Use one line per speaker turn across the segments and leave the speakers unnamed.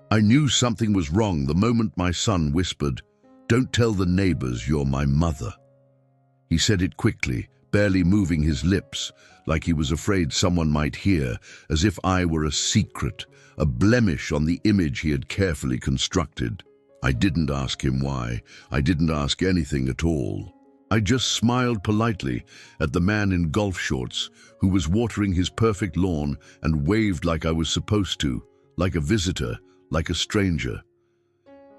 I knew something was wrong the moment my son whispered, "Don't tell the neighbors you're my mother." He said it quickly, barely moving his lips, like he was afraid someone might hear, as if I were a secret, a blemish on the image he had carefully constructed. I didn't ask him why. I didn't ask anything at all. I just smiled politely at the man in golf shorts who was watering his perfect lawn and waved like I was supposed to, like a visitor, like a stranger.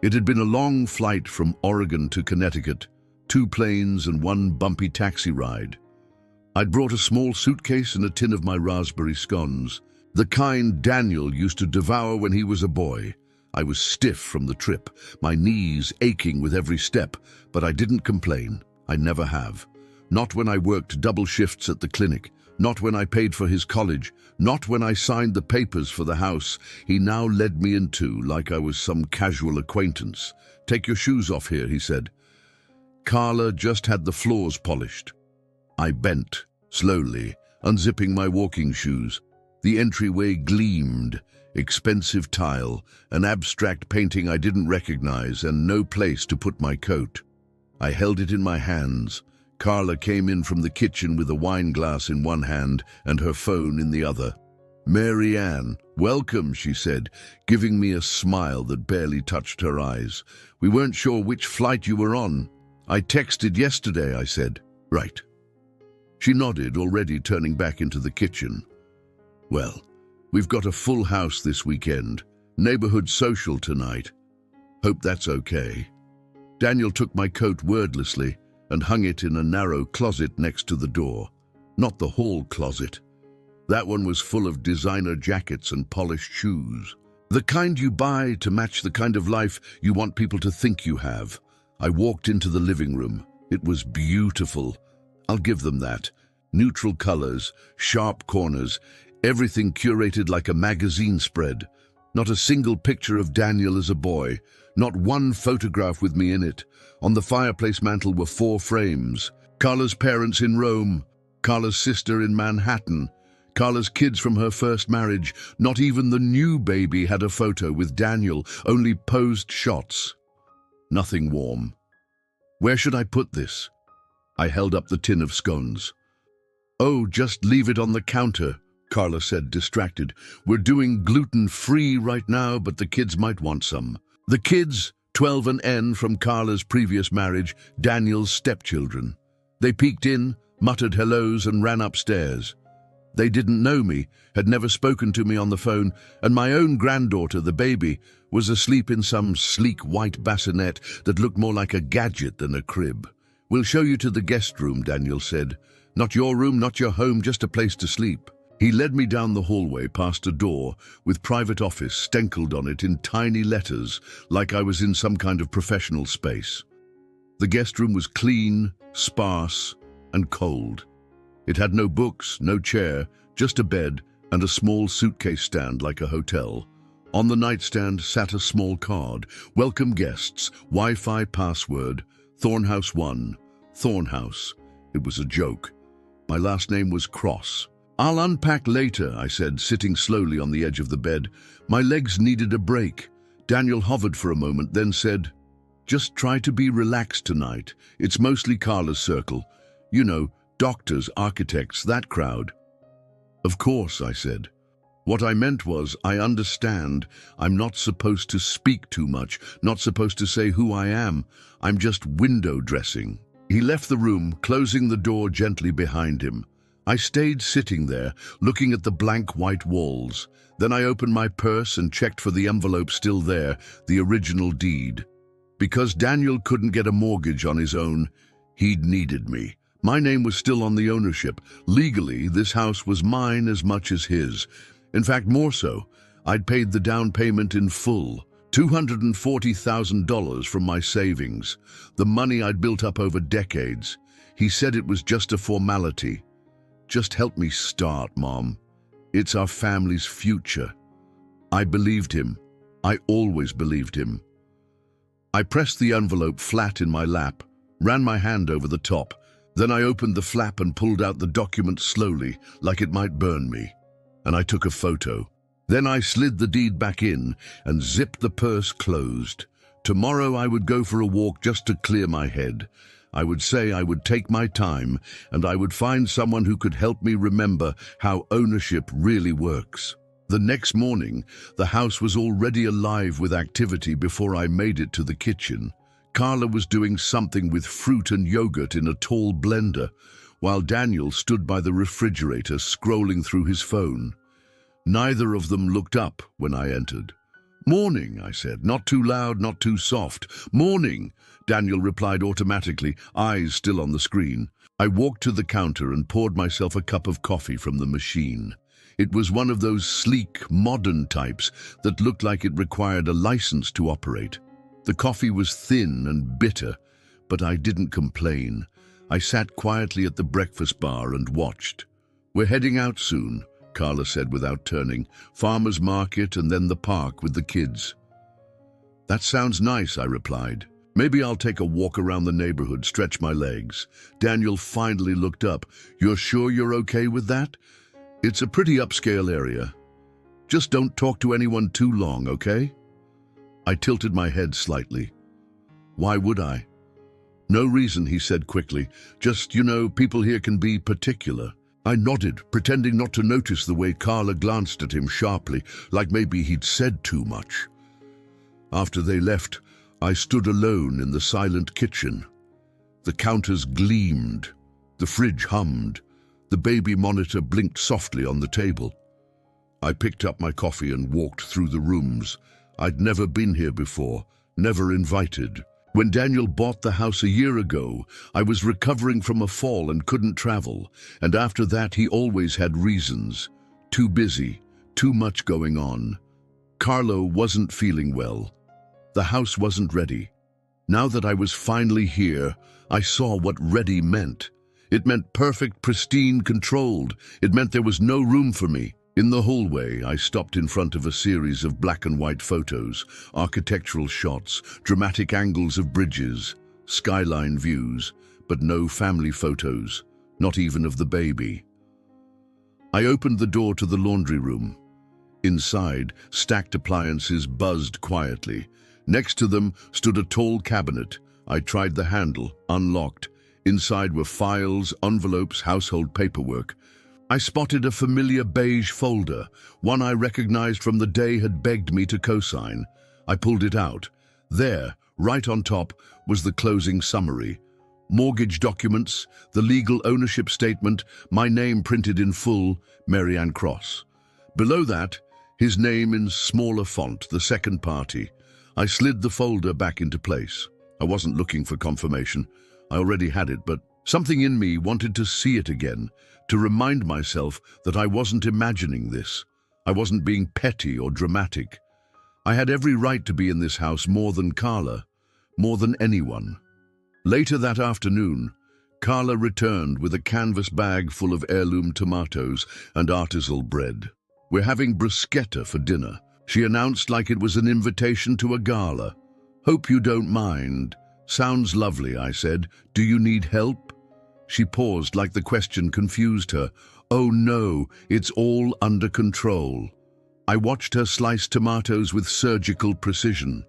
It had been a long flight from Oregon to Connecticut, 2 planes and 1 bumpy taxi ride. I'd brought a small suitcase and a tin of my raspberry scones, the kind Daniel used to devour when he was a boy. I was stiff from the trip, my knees aching with every step, but I didn't complain. I never have. Not when I worked double shifts at the clinic, not when I paid for his college, not when I signed the papers for the house he now led me into like I was some casual acquaintance. "Take your shoes off here," he said. Carla just had the floors polished. I bent, slowly, unzipping my walking shoes. The entryway gleamed, expensive tile, an abstract painting I didn't recognize, and no place to put my coat. I held it in my hands. Carla came in from the kitchen with a wine glass in one hand and her phone in the other. "Mary Ann, welcome," she said, giving me a smile that barely touched her eyes. "We weren't sure which flight you were on." "I texted yesterday," I said. "Right." She nodded, already turning back into the kitchen. "Well, we've got a full house this weekend. Neighborhood social tonight. Hope that's okay." Daniel took my coat wordlessly and hung it in a narrow closet next to the door. Not the hall closet. That one was full of designer jackets and polished shoes. The kind you buy to match the kind of life you want people to think you have. I walked into the living room. It was beautiful. I'll give them that. Neutral colors, sharp corners, everything curated like a magazine spread. Not a single picture of Daniel as a boy. Not one photograph with me in it. On the fireplace mantel were 4 frames. Carla's parents in Rome. Carla's sister in Manhattan. Carla's kids from her first marriage. Not even the new baby had a photo with Daniel, only posed shots. Nothing warm. "Where should I put this?" I held up the tin of scones. "Oh, just leave it on the counter," Carla said, distracted. "We're doing gluten-free right now, but the kids might want some." The kids, 12 and N from Carla's previous marriage, Daniel's stepchildren. They peeked in, muttered hellos, and ran upstairs. They didn't know me, had never spoken to me on the phone, and my own granddaughter, the baby, was asleep in some sleek white bassinet that looked more like a gadget than a crib. "We'll show you to the guest room," Daniel said. "Not your room, not your home, just a place to sleep." He led me down the hallway past a door with private office stenciled on it in tiny letters, like I was in some kind of professional space. The guest room was clean, sparse, and cold. It had no books, no chair, just a bed and a small suitcase stand like a hotel. On the nightstand sat a small card. "Welcome guests, Wi-Fi password, Thornhouse 1, Thornhouse." It was a joke. My last name was Cross. "I'll unpack later," I said, sitting slowly on the edge of the bed. My legs needed a break. Daniel hovered for a moment, then said, "Just try to be relaxed tonight. It's mostly Carla's circle. You know, doctors, architects, that crowd." "Of course," I said. What I meant was, I understand. I'm not supposed to speak too much, not supposed to say who I am. I'm just window dressing. He left the room, closing the door gently behind him. I stayed sitting there, looking at the blank white walls. Then I opened my purse and checked for the envelope still there, the original deed. Because Daniel couldn't get a mortgage on his own, he'd needed me. My name was still on the ownership. Legally, this house was mine as much as his. In fact, more so. I'd paid the down payment in full, $240,000 from my savings, the money I'd built up over decades. He said it was just a formality. "Just help me start, Mom. It's our family's future." I believed him. I always believed him. I pressed the envelope flat in my lap, ran my hand over the top. Then I opened the flap and pulled out the document slowly, like it might burn me. And I took a photo. Then I slid the deed back in and zipped the purse closed. Tomorrow I would go for a walk just to clear my head. I would say I would take my time, and I would find someone who could help me remember how ownership really works. The next morning, the house was already alive with activity before I made it to the kitchen. Carla was doing something with fruit and yogurt in a tall blender, while Daniel stood by the refrigerator scrolling through his phone. Neither of them looked up when I entered. "Morning," I said, not too loud, not too soft. "Morning," Daniel replied automatically, eyes still on the screen. I walked to the counter and poured myself a cup of coffee from the machine. It was one of those sleek, modern types that looked like it required a license to operate. The coffee was thin and bitter, but I didn't complain. I sat quietly at the breakfast bar and watched. "We're heading out soon," Carla said without turning. "Farmer's market and then the park with the kids." "That sounds nice," I replied. "Maybe I'll take a walk around the neighborhood, stretch my legs." Daniel finally looked up. "You're sure you're okay with that? It's a pretty upscale area. Just don't talk to anyone too long, okay?" I tilted my head slightly. "Why would I?" "No reason," he said quickly. "Just, people here can be particular." I nodded, pretending not to notice the way Carla glanced at him sharply, like maybe he'd said too much. After they left, I stood alone in the silent kitchen. The counters gleamed. The fridge hummed. The baby monitor blinked softly on the table. I picked up my coffee and walked through the rooms. I'd never been here before, never invited. When Daniel bought the house a year ago, I was recovering from a fall and couldn't travel, and after that he always had reasons. Too busy, too much going on. Carlo wasn't feeling well. The house wasn't ready. Now that I was finally here, I saw what ready meant. It meant perfect, pristine, controlled. It meant there was no room for me. In the hallway, I stopped in front of a series of black and white photos, architectural shots, dramatic angles of bridges, skyline views, but no family photos, not even of the baby. I opened the door to the laundry room. Inside, stacked appliances buzzed quietly. Next to them stood a tall cabinet. I tried the handle, unlocked. Inside were files, envelopes, household paperwork. I spotted a familiar beige folder, one I recognized from the day had begged me to co-sign. I pulled it out. There, right on top, was the closing summary. Mortgage documents, the legal ownership statement, my name printed in full, Mary Ann Cross. Below that, his name in smaller font, the second party. I slid the folder back into place. I wasn't looking for confirmation. I already had it, but something in me wanted to see it again, to remind myself that I wasn't imagining this. I wasn't being petty or dramatic. I had every right to be in this house more than Carla, more than anyone. Later that afternoon, Carla returned with a canvas bag full of heirloom tomatoes and artisanal bread. "We're having bruschetta for dinner," she announced like it was an invitation to a gala. "Hope you don't mind." "Sounds lovely," I said. "Do you need help?" She paused like the question confused her. "Oh no, it's all under control." I watched her slice tomatoes with surgical precision.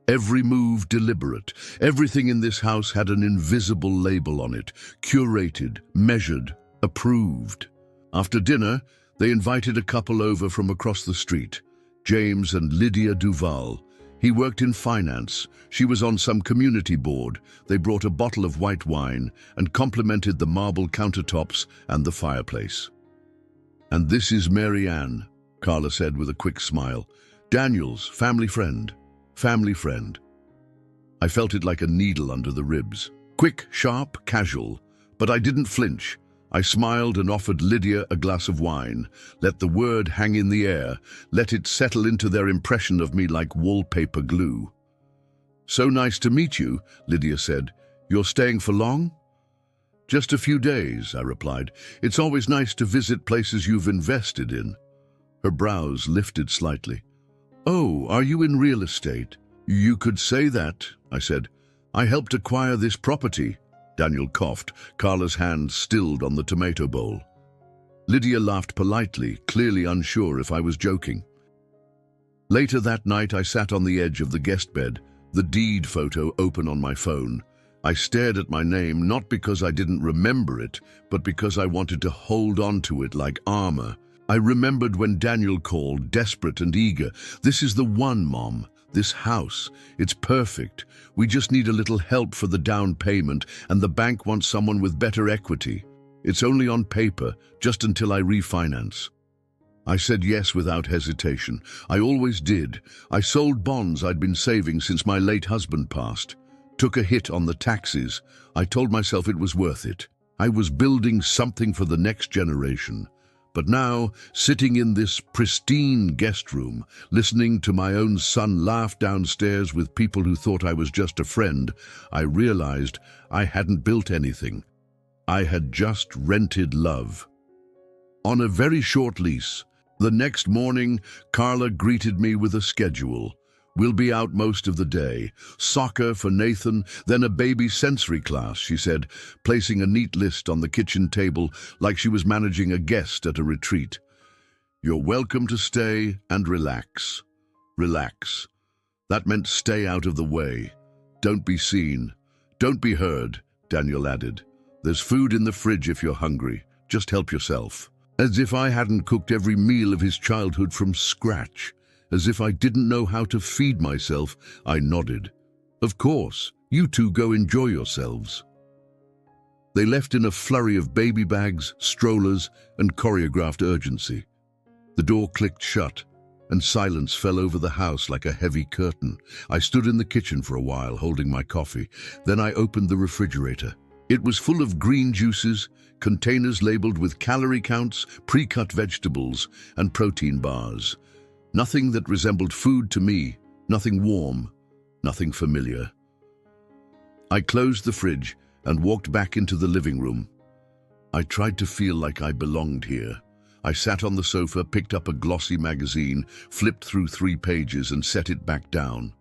Every move deliberate. Everything in this house had an invisible label on it. Curated, measured, approved. After dinner, they invited a couple over from across the street. James and Lydia Duval. He worked in finance. She was on some community board. They brought a bottle of white wine and complimented the marble countertops and the fireplace. "And this is Mary Ann," Carla said with a quick smile. "Daniel's family friend. Family friend." I felt it like a needle under the ribs. Quick, sharp, casual. But I didn't flinch. I smiled and offered Lydia a glass of wine. Let the word hang in the air. Let it settle into their impression of me like wallpaper glue. "So nice to meet you," Lydia said. "You're staying for long?" "Just a few days," I replied. "It's always nice to visit places you've invested in." Her brows lifted slightly. "Oh, are you in real estate?" "You could say that," I said. "I helped acquire this property." Daniel coughed. Carla's hand stilled on the tomato bowl. Lydia laughed politely, clearly unsure if I was joking. Later that night, I sat on the edge of the guest bed, the deed photo open on my phone. I stared at my name, not because I didn't remember it, but because I wanted to hold on to it like armor. I remembered when Daniel called, desperate and eager. "This is the one, Mom. This house. It's perfect. We just need a little help for the down payment, and the bank wants someone with better equity. It's only on paper, just until I refinance." I said yes without hesitation. I always did. I sold bonds I'd been saving since my late husband passed. Took a hit on the taxes. I told myself it was worth it. I was building something for the next generation. But now, sitting in this pristine guest room, listening to my own son laugh downstairs with people who thought I was just a friend, I realized I hadn't built anything. I had just rented love. On a very short lease. The next morning, Carla greeted me with a schedule. "We'll be out most of the day. Soccer for Nathan, then a baby sensory class," she said, placing a neat list on the kitchen table like she was managing a guest at a retreat. "You're welcome to stay and relax." Relax. That meant stay out of the way. Don't be seen. Don't be heard, Daniel added. "There's food in the fridge if you're hungry. Just help yourself." As if I hadn't cooked every meal of his childhood from scratch. As if I didn't know how to feed myself, I nodded. "Of course, you two go enjoy yourselves." They left in a flurry of baby bags, strollers, and choreographed urgency. The door clicked shut, and silence fell over the house like a heavy curtain. I stood in the kitchen for a while, holding my coffee. Then I opened the refrigerator. It was full of green juices, containers labeled with calorie counts, pre-cut vegetables, and protein bars. Nothing that resembled food to me, nothing warm, nothing familiar. I closed the fridge and walked back into the living room. I tried to feel like I belonged here. I sat on the sofa, picked up a glossy magazine, flipped through 3 pages and set it back down.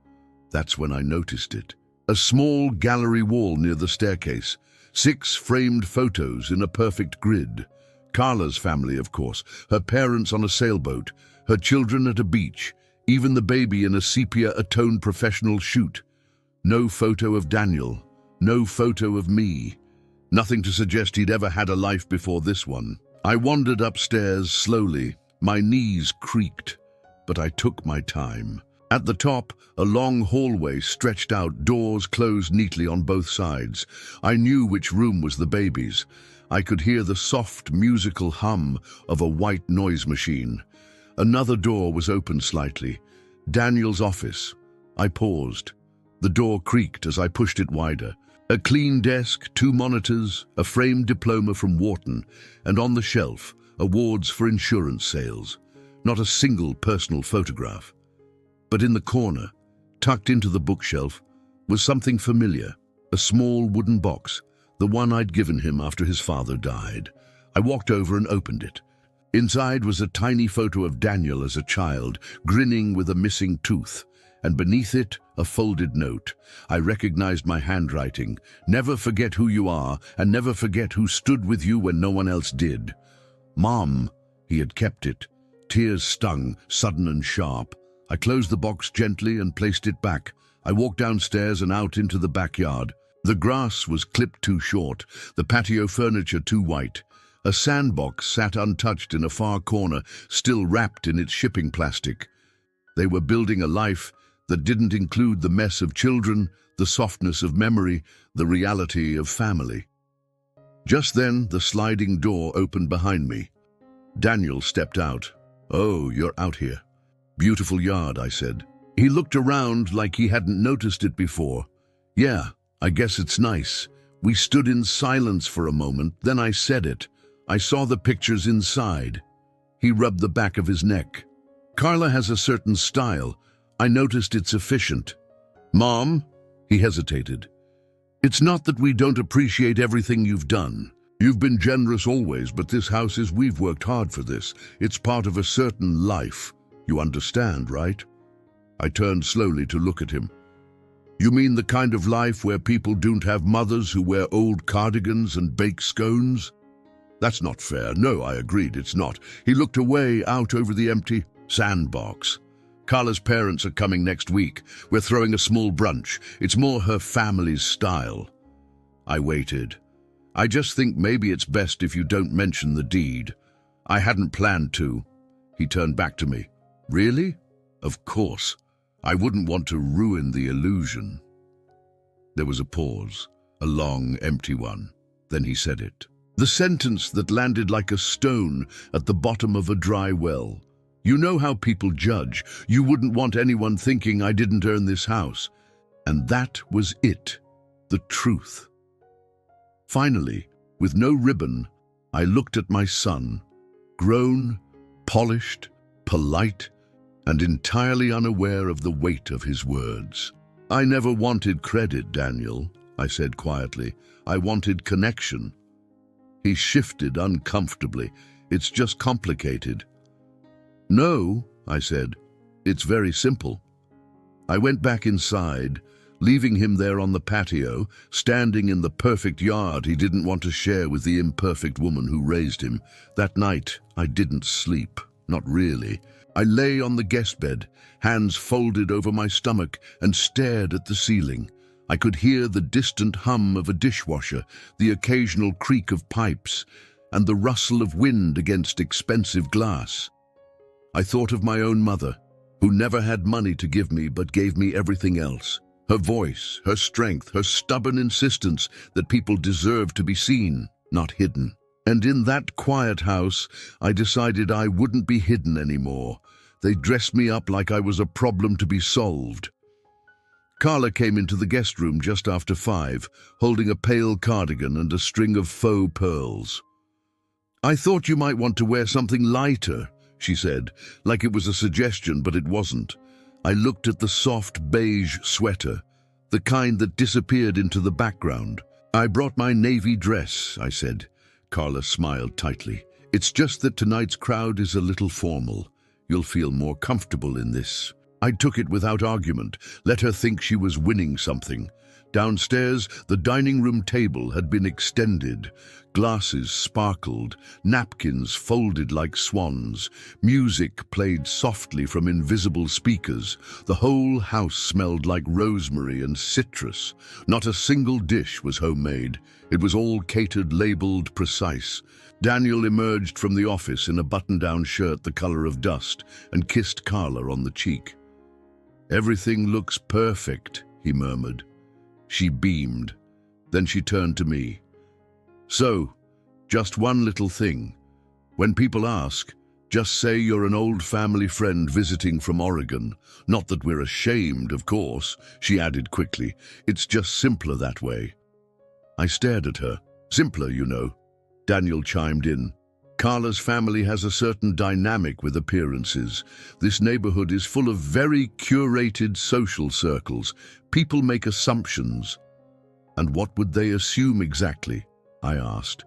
That's when I noticed it. A small gallery wall near the staircase. 6 framed photos in a perfect grid. Carla's family, of course, her parents on a sailboat, her children at a beach, even the baby in a sepia-atoned professional shoot. No photo of Daniel, no photo of me. Nothing to suggest he'd ever had a life before this one. I wandered upstairs slowly. My knees creaked, but I took my time. At the top, a long hallway stretched out, doors closed neatly on both sides. I knew which room was the baby's. I could hear the soft, musical hum of a white noise machine. Another door was open slightly. Daniel's office. I paused. The door creaked as I pushed it wider. A clean desk, 2 monitors, a framed diploma from Wharton, and on the shelf, awards for insurance sales. Not a single personal photograph. But in the corner, tucked into the bookshelf, was something familiar. A small wooden box, the one I'd given him after his father died. I walked over and opened it. Inside was a tiny photo of Daniel as a child, grinning with a missing tooth, and beneath it, a folded note. I recognized my handwriting. "Never forget who you are, and never forget who stood with you when no one else did." "Mom," he had kept it. Tears stung, sudden and sharp. I closed the box gently and placed it back. I walked downstairs and out into the backyard. The grass was clipped too short, the patio furniture too white. A sandbox sat untouched in a far corner, still wrapped in its shipping plastic. They were building a life that didn't include the mess of children, the softness of memory, the reality of family. Just then, the sliding door opened behind me. Daniel stepped out. "Oh, you're out here." "Beautiful yard," I said. He looked around like he hadn't noticed it before. "Yeah, I guess it's nice." We stood in silence for a moment, then I said it. "I saw the pictures inside." He rubbed the back of his neck. "Carla has a certain style. I noticed it's efficient." "Mom?" He hesitated. "It's not that we don't appreciate everything you've done. You've been generous always, but this house is we've worked hard for this. It's part of a certain life. You understand, right?" I turned slowly to look at him. "You mean the kind of life where people don't have mothers who wear old cardigans and bake scones?" "That's not fair." "No," I agreed, "it's not." He looked away out over the empty sandbox. Carla's parents are coming next week. We're throwing a small brunch. It's more her family's style. I waited. I just think maybe it's best if you don't mention the deed. I hadn't planned to. He turned back to me. Really? Of course. I wouldn't want to ruin the illusion. There was a pause, a long, empty one. Then he said it. The sentence that landed like a stone at the bottom of a dry well. You know how people judge. You wouldn't want anyone thinking I didn't earn this house. And that was it. The truth. Finally, with no ribbon, I looked at my son, grown, polished, polite, and entirely unaware of the weight of his words. I never wanted credit, Daniel, I said quietly. I wanted connection. He shifted uncomfortably. It's just complicated. No, I said. It's very simple. I went back inside, leaving him there on the patio, standing in the perfect yard he didn't want to share with the imperfect woman who raised him. That night, I didn't sleep. Not really. I lay on the guest bed, hands folded over my stomach, and stared at the ceiling. I could hear the distant hum of a dishwasher, the occasional creak of pipes, and the rustle of wind against expensive glass. I thought of my own mother, who never had money to give me but gave me everything else. Her voice, her strength, her stubborn insistence that people deserve to be seen, not hidden. And in that quiet house, I decided I wouldn't be hidden anymore. They dressed me up like I was a problem to be solved. Carla came into the guest room just after 5, holding a pale cardigan and a string of faux pearls. I thought you might want to wear something lighter, she said, like it was a suggestion, but it wasn't. I looked at the soft beige sweater, the kind that disappeared into the background. I brought my navy dress, I said. Carla smiled tightly. It's just that tonight's crowd is a little formal. You'll feel more comfortable in this. I took it without argument, let her think she was winning something. Downstairs, the dining room table had been extended. Glasses sparkled, napkins folded like swans. Music played softly from invisible speakers. The whole house smelled like rosemary and citrus. Not a single dish was homemade. It was all catered, labeled, precise. Daniel emerged from the office in a button-down shirt the color of dust and kissed Carla on the cheek. Everything looks perfect, he murmured. She beamed. Then she turned to me. So, just one little thing. When people ask, just say you're an old family friend visiting from Oregon. Not that we're ashamed, of course, she added quickly. It's just simpler that way. I stared at her. Simpler, you know. Daniel chimed in. Carla's family has a certain dynamic with appearances. This neighborhood is full of very curated social circles. People make assumptions. And what would they assume exactly? I asked.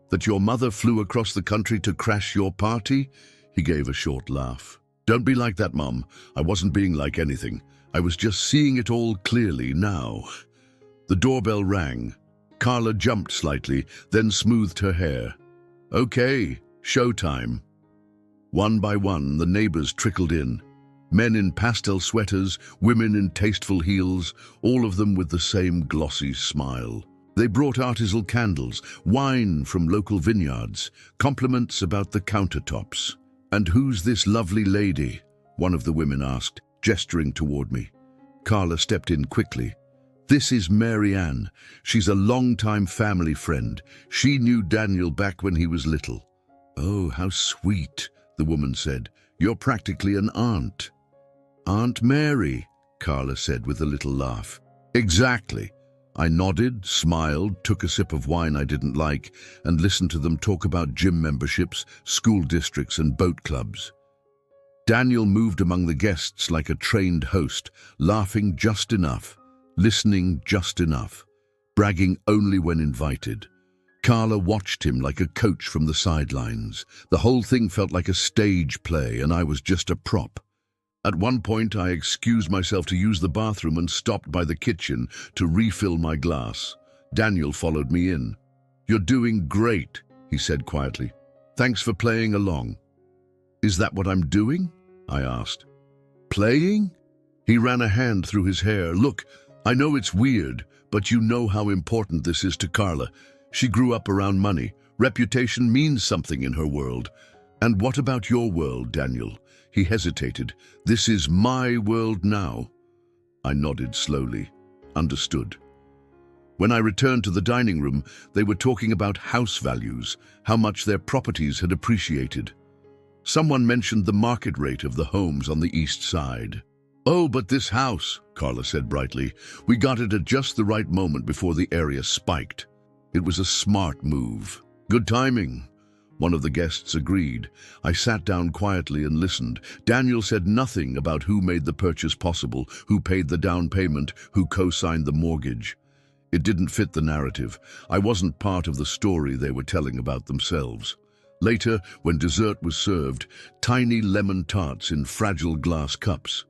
That your mother flew across the country to crash your party? He gave a short laugh. Don't be like that, Mum. I wasn't being like anything. I was just seeing it all clearly now. The doorbell rang. Carla jumped slightly, then smoothed her hair. Okay, showtime. One by one, the neighbors trickled in. Men in pastel sweaters, women in tasteful heels, all of them with the same glossy smile. They brought artisanal candles, wine from local vineyards, compliments about the countertops. And who's this lovely lady? One of the women asked, gesturing toward me. Carla stepped in quickly. This is Mary Ann. She's a longtime family friend. She knew Daniel back when he was little. Oh, how sweet, the woman said. You're practically an aunt. Aunt Mary, Carla said with a little laugh. Exactly. I nodded, smiled, took a sip of wine I didn't like, and listened to them talk about gym memberships, school districts, and boat clubs. Daniel moved among the guests like a trained host, laughing just enough, listening just enough, bragging only when invited. Carla watched him like a coach from the sidelines. The whole thing felt like a stage play, and I was just a prop. At one point, I excused myself to use the bathroom and stopped by the kitchen to refill my glass. Daniel followed me in. You're doing great, he said quietly. Thanks for playing along. Is that what I'm doing? I asked. Playing? He ran a hand through his hair. Look, I know it's weird, but you know how important this is to Carla. She grew up around money. Reputation means something in her world. And what about your world, Daniel? He hesitated. This is my world now. I nodded slowly. Understood. When I returned to the dining room, they were talking about house values, how much their properties had appreciated. Someone mentioned the market rate of the homes on the east side. Oh, but this house, Carla said brightly, we got it at just the right moment before the area spiked. It was a smart move. Good timing. One of the guests agreed. I sat down quietly and listened. Daniel said nothing about who made the purchase possible, who paid the down payment, who co-signed the mortgage. It didn't fit the narrative. I wasn't part of the story they were telling about themselves. Later, when dessert was served, tiny lemon tarts in fragile glass cups.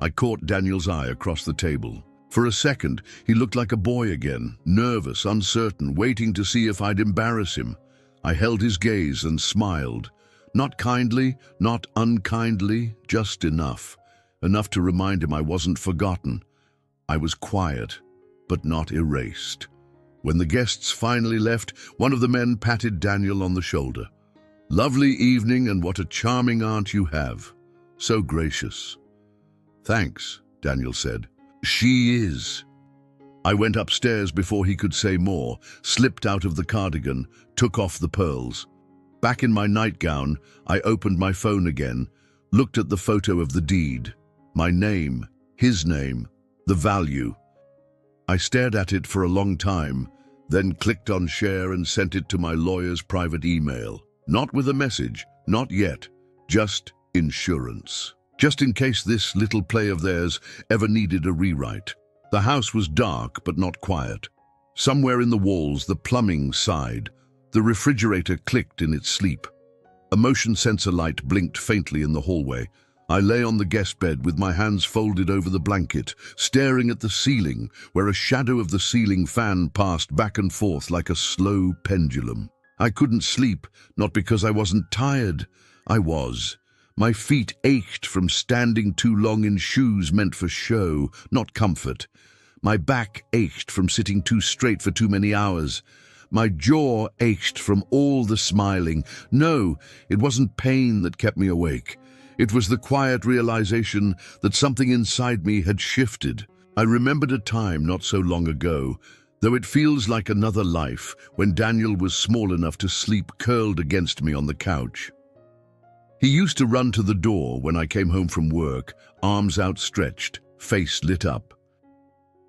I caught Daniel's eye across the table. For a second, he looked like a boy again, nervous, uncertain, waiting to see if I'd embarrass him. I held his gaze and smiled. Not kindly, not unkindly, just enough. Enough to remind him I wasn't forgotten. I was quiet, but not erased. When the guests finally left, one of the men patted Daniel on the shoulder. Lovely evening, and what a charming aunt you have. So gracious. Thanks, Daniel said. She is. I went upstairs before he could say more, slipped out of the cardigan, took off the pearls. Back in my nightgown, I opened my phone again, looked at the photo of the deed. My name, his name, the value. I stared at it for a long time, then clicked on share and sent it to my lawyer's private email. Not with a message, not yet, just insurance. Just in case this little play of theirs ever needed a rewrite. The house was dark but not quiet. Somewhere in the walls, the plumbing sighed. The refrigerator clicked in its sleep. A motion sensor light blinked faintly in the hallway. I lay on the guest bed with my hands folded over the blanket, staring at the ceiling, where a shadow of the ceiling fan passed back and forth like a slow pendulum. I couldn't sleep, not because I wasn't tired. I was. My feet ached from standing too long in shoes meant for show, not comfort. My back ached from sitting too straight for too many hours. My jaw ached from all the smiling. No, it wasn't pain that kept me awake. It was the quiet realization that something inside me had shifted. I remembered a time not so long ago, though it feels like another life, when Daniel was small enough to sleep curled against me on the couch. He used to run to the door when I came home from work, arms outstretched, face lit up.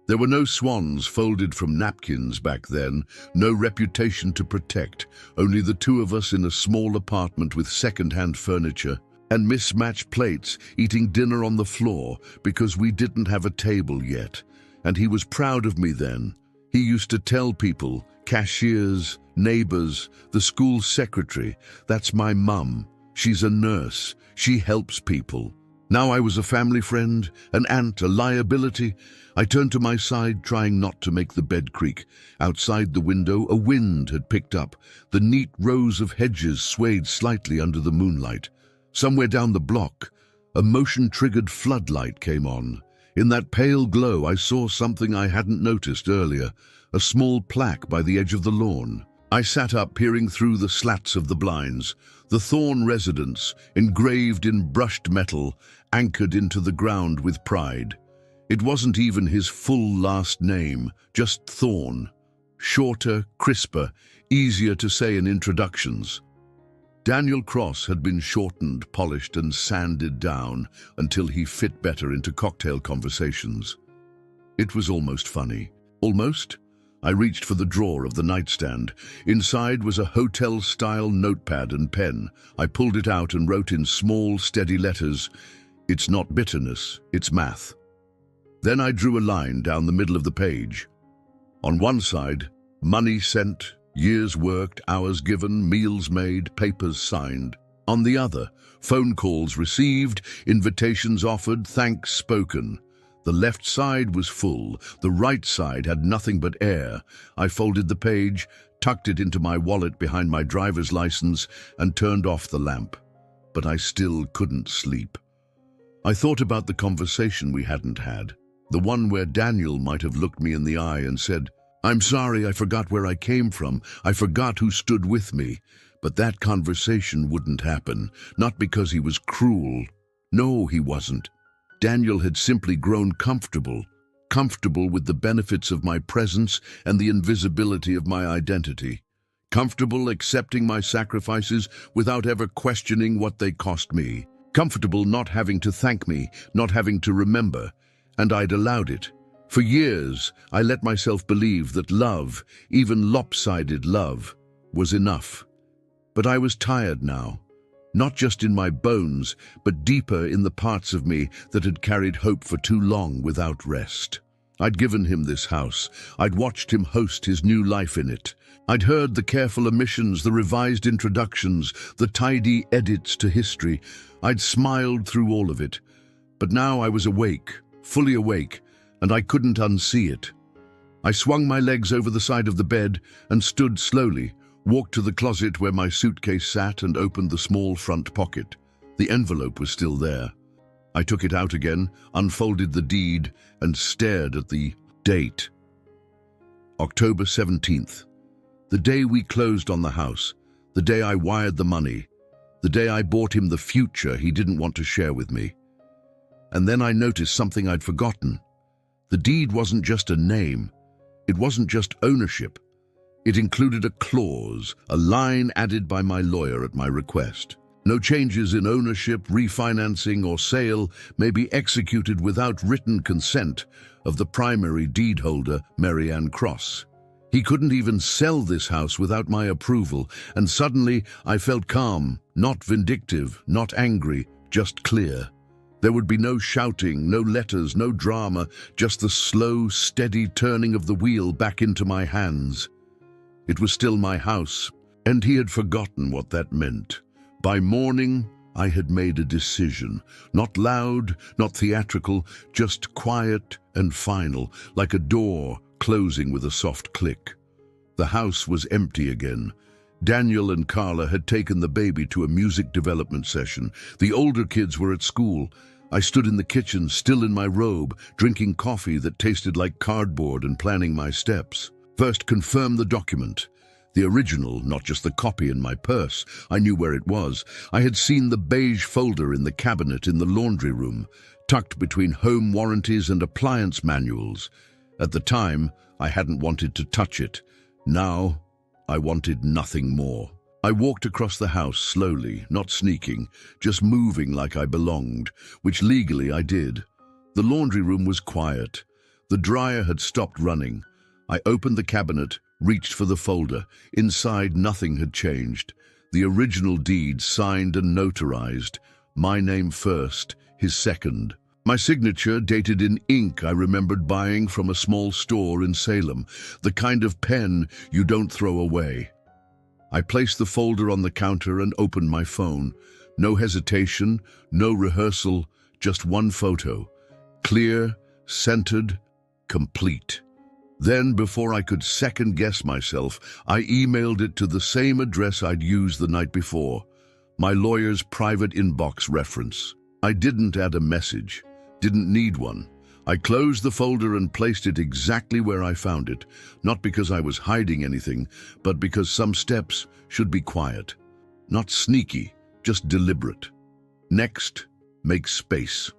There were no swans folded from napkins back then, no reputation to protect, only the two of us in a small apartment with second-hand furniture and mismatched plates, eating dinner on the floor because we didn't have a table yet. And he was proud of me then. He used to tell people, cashiers, neighbors, the school secretary, that's my mum. She's a nurse. She helps people. Now I was a family friend, an aunt, a liability. I turned to my side, trying not to make the bed creak. Outside the window, a wind had picked up. The neat rows of hedges swayed slightly under the moonlight. Somewhere down the block, a motion-triggered floodlight came on. In that pale glow, I saw something I hadn't noticed earlier, a small plaque by the edge of the lawn. I sat up, peering through the slats of the blinds. The Thorne residence, engraved in brushed metal, anchored into the ground with pride. It wasn't even his full last name, just Thorne. Shorter, crisper, easier to say in introductions. Daniel Cross had been shortened, polished, and sanded down until he fit better into cocktail conversations. It was almost funny. Almost? I reached for the drawer of the nightstand. Inside was a hotel-style notepad and pen. I pulled it out and wrote in small, steady letters, "It's not bitterness, it's math." Then I drew a line down the middle of the page. On one side, money sent, years worked, hours given, meals made, papers signed. On the other, phone calls received, invitations offered, thanks spoken. The left side was full, the right side had nothing but air. I folded the page, tucked it into my wallet behind my driver's license, and turned off the lamp. But I still couldn't sleep. I thought about the conversation we hadn't had, the one where Daniel might have looked me in the eye and said, "I'm sorry, I forgot where I came from. I forgot who stood with me." But that conversation wouldn't happen, not because he was cruel. No, he wasn't. Daniel had simply grown comfortable with the benefits of my presence and the invisibility of my identity. Comfortable accepting my sacrifices without ever questioning what they cost me. Comfortable not having to thank me, not having to remember. And I'd allowed it. For years, I let myself believe that love, even lopsided love, was enough. But I was tired now. Not just in my bones, but deeper in the parts of me that had carried hope for too long without rest. I'd given him this house. I'd watched him host his new life in it. I'd heard the careful omissions, the revised introductions, the tidy edits to history. I'd smiled through all of it. But now I was awake, fully awake, and I couldn't unsee it. I swung my legs over the side of the bed and stood slowly, walked to the closet where my suitcase sat and opened the small front pocket. The envelope was still there. I took it out again, unfolded the deed, and stared at the date. October 17th. The day we closed on the house, the day I wired the money, the day I bought him the future he didn't want to share with me. And then I noticed something I'd forgotten. The deed wasn't just a name. It wasn't just ownership. It included a clause, a line added by my lawyer at my request. No changes in ownership, refinancing, or sale may be executed without written consent of the primary deed holder, Mary Ann Cross. He couldn't even sell this house without my approval, and suddenly I felt calm, not vindictive, not angry, just clear. There would be no shouting, no letters, no drama, just the slow, steady turning of the wheel back into my hands. It was still my house, and he had forgotten what that meant. By morning, I had made a decision. Not loud, not theatrical, just quiet and final, like a door closing with a soft click. The house was empty again. Daniel and Carla had taken the baby to a music development session. The older kids were at school. I stood in the kitchen, still in my robe, drinking coffee that tasted like cardboard and planning my steps. First, confirm the document. The original, not just the copy in my purse. I knew where it was. I had seen the beige folder in the cabinet in the laundry room, tucked between home warranties and appliance manuals. At the time, I hadn't wanted to touch it. Now, I wanted nothing more. I walked across the house slowly, not sneaking, just moving like I belonged, which legally I did. The laundry room was quiet. The dryer had stopped running. I opened the cabinet, reached for the folder. Inside, nothing had changed. The original deed signed and notarized. My name first, his second. My signature, dated in ink I remembered buying from a small store in Salem, the kind of pen you don't throw away. I placed the folder on the counter and opened my phone. No hesitation, no rehearsal, just one photo. Clear, centered, complete. Then, before I could second-guess myself, I emailed it to the same address I'd used the night before, my lawyer's private inbox reference. I didn't add a message, didn't need one. I closed the folder and placed it exactly where I found it, not because I was hiding anything, but because some steps should be quiet. Not sneaky, just deliberate. Next, make space.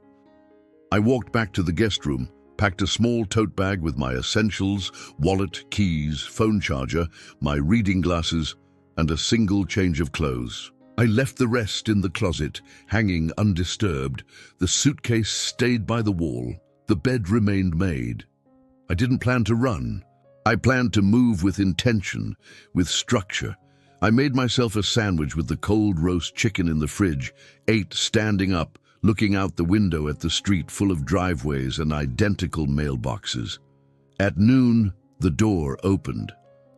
I walked back to the guest room, packed a small tote bag with my essentials, wallet, keys, phone charger, my reading glasses, and a single change of clothes. I left the rest in the closet, hanging undisturbed. The suitcase stayed by the wall. The bed remained made. I didn't plan to run. I planned to move with intention, with structure. I made myself a sandwich with the cold roast chicken in the fridge, ate standing up, looking out the window at the street full of driveways and identical mailboxes. At noon, the door opened.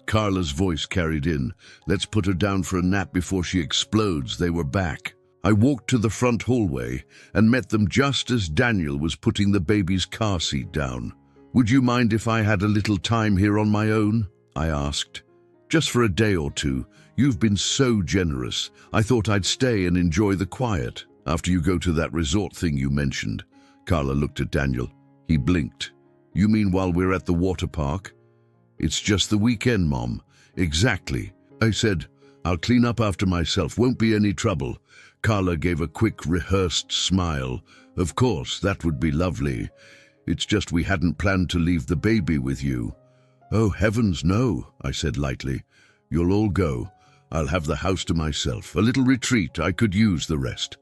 Carla's voice carried in. Let's put her down for a nap before she explodes. They were back. I walked to the front hallway and met them just as Daniel was putting the baby's car seat down. Would you mind if I had a little time here on my own? I asked. Just for a day or two. You've been so generous. I thought I'd stay and enjoy the quiet. After you go to that resort thing you mentioned. Carla looked at Daniel. He blinked. You mean while we're at the water park? It's just the weekend, Mom. Exactly. I said, I'll clean up after myself, won't be any trouble. Carla gave a quick, rehearsed smile. Of course, that would be lovely. It's just we hadn't planned to leave the baby with you. Oh, heavens, no, I said lightly. You'll all go. I'll have the house to myself. A little retreat. I could use the rest.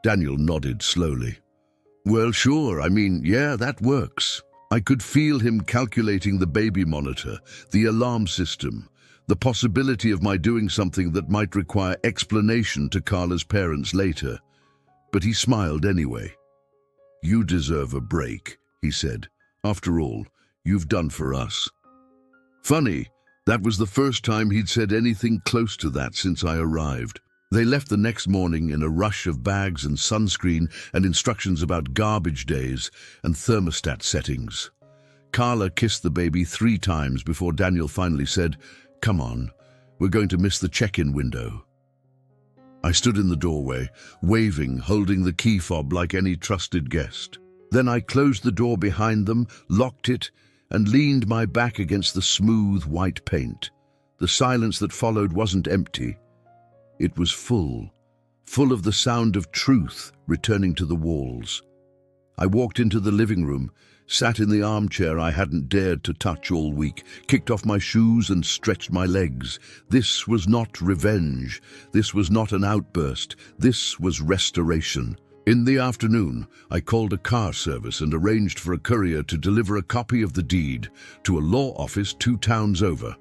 Daniel nodded slowly. Well, sure. I mean, yeah, that works. I could feel him calculating the baby monitor, the alarm system, the possibility of my doing something that might require explanation to Carla's parents later. But he smiled anyway. You deserve a break, he said. After all, you've done for us. Funny, that was the first time he'd said anything close to that since I arrived. They left the next morning in a rush of bags and sunscreen and instructions about garbage days and thermostat settings. Carla kissed the baby 3 times before Daniel finally said, Come on, we're going to miss the check-in window. I stood in the doorway, waving, holding the key fob like any trusted guest. Then I closed the door behind them, locked it, and leaned my back against the smooth white paint. The silence that followed wasn't empty. It was full of the sound of truth returning to the walls. I walked into the living room, sat in the armchair I hadn't dared to touch all week, kicked off my shoes and stretched my legs. This was not revenge. This was not an outburst. This was restoration. In the afternoon, I called a car service and arranged for a courier to deliver a copy of the deed to a law office 2 towns over.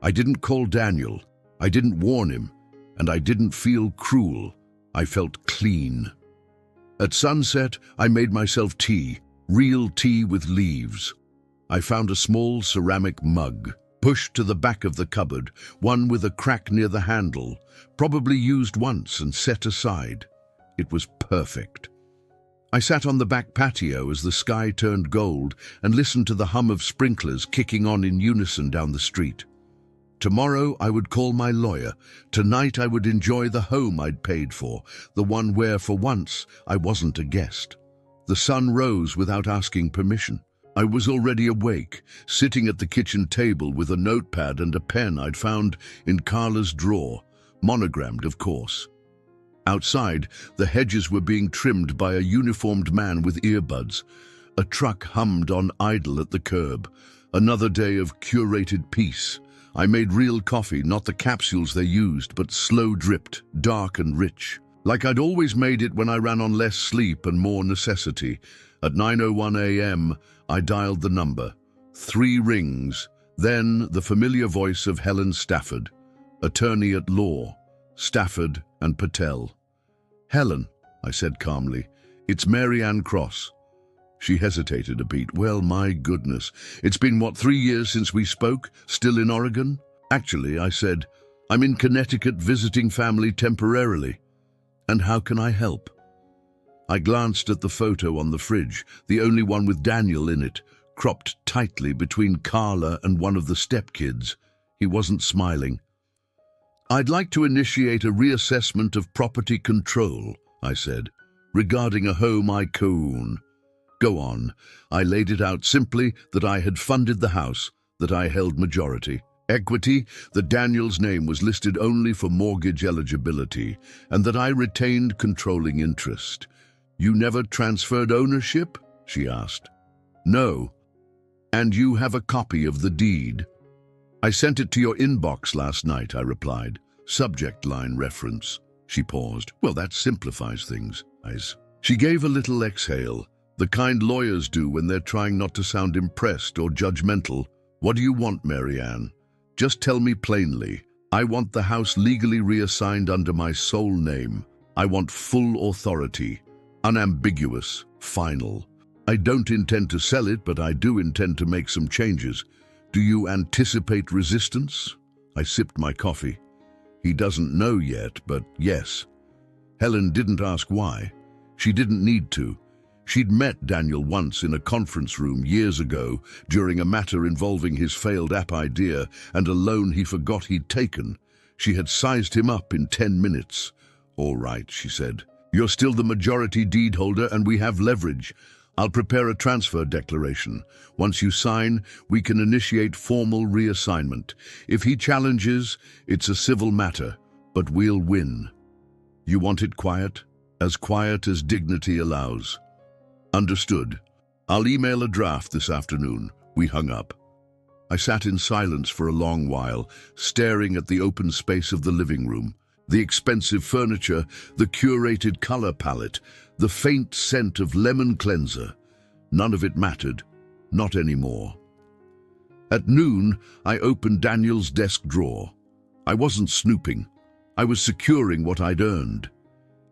I didn't call Daniel. I didn't warn him. And I didn't feel cruel. I felt clean. At sunset, I made myself tea, real tea with leaves. I found a small ceramic mug, pushed to the back of the cupboard, one with a crack near the handle, probably used once and set aside. It was perfect. I sat on the back patio as the sky turned gold and listened to the hum of sprinklers kicking on in unison down the street. Tomorrow I would call my lawyer. Tonight I would enjoy the home I'd paid for, the one where, for once, I wasn't a guest. The sun rose without asking permission. I was already awake, sitting at the kitchen table with a notepad and a pen I'd found in Carla's drawer, monogrammed, of course. Outside, the hedges were being trimmed by a uniformed man with earbuds. A truck hummed on idle at the curb. Another day of curated peace. I made real coffee, not the capsules they used, but slow-dripped, dark and rich. Like I'd always made it when I ran on less sleep and more necessity. At 9:01 a.m., I dialed the number. 3 rings. Then the familiar voice of Helen Stafford, attorney at law. Stafford and Patel. Helen, I said calmly, it's Mary Ann Cross. She hesitated a beat. Well, my goodness. It's been, 3 years since we spoke? Still in Oregon? Actually, I said, I'm in Connecticut visiting family temporarily. And how can I help? I glanced at the photo on the fridge, the only one with Daniel in it, cropped tightly between Carla and one of the stepkids. He wasn't smiling. I'd like to initiate a reassessment of property control, I said, regarding a home I co-own. Go on. I laid it out simply that I had funded the house, that I held majority equity, that Daniel's name was listed only for mortgage eligibility, and that I retained controlling interest. You never transferred ownership? She asked. No. And you have a copy of the deed? I sent it to your inbox last night, I replied. Subject line reference. She paused. Well, that simplifies things. She gave a little exhale. The kind lawyers do when they're trying not to sound impressed or judgmental. What do you want, Mary Ann? Just tell me plainly. I want the house legally reassigned under my sole name. I want full authority. Unambiguous. Final. I don't intend to sell it, but I do intend to make some changes. Do you anticipate resistance? I sipped my coffee. He doesn't know yet, but yes. Helen didn't ask why. She didn't need to. She'd met Daniel once in a conference room years ago during a matter involving his failed app idea and a loan he forgot he'd taken. She had sized him up in 10 minutes. All right, she said. You're still the majority deed holder and we have leverage. I'll prepare a transfer declaration. Once you sign, we can initiate formal reassignment. If he challenges, it's a civil matter, but we'll win. You want it quiet? As quiet as dignity allows. Understood. I'll email a draft this afternoon. We hung up. I sat in silence for a long while, staring at the open space of the living room. The expensive furniture, the curated color palette, the faint scent of lemon cleanser. None of it mattered. Not anymore. At noon, I opened Daniel's desk drawer. I wasn't snooping. I was securing what I'd earned.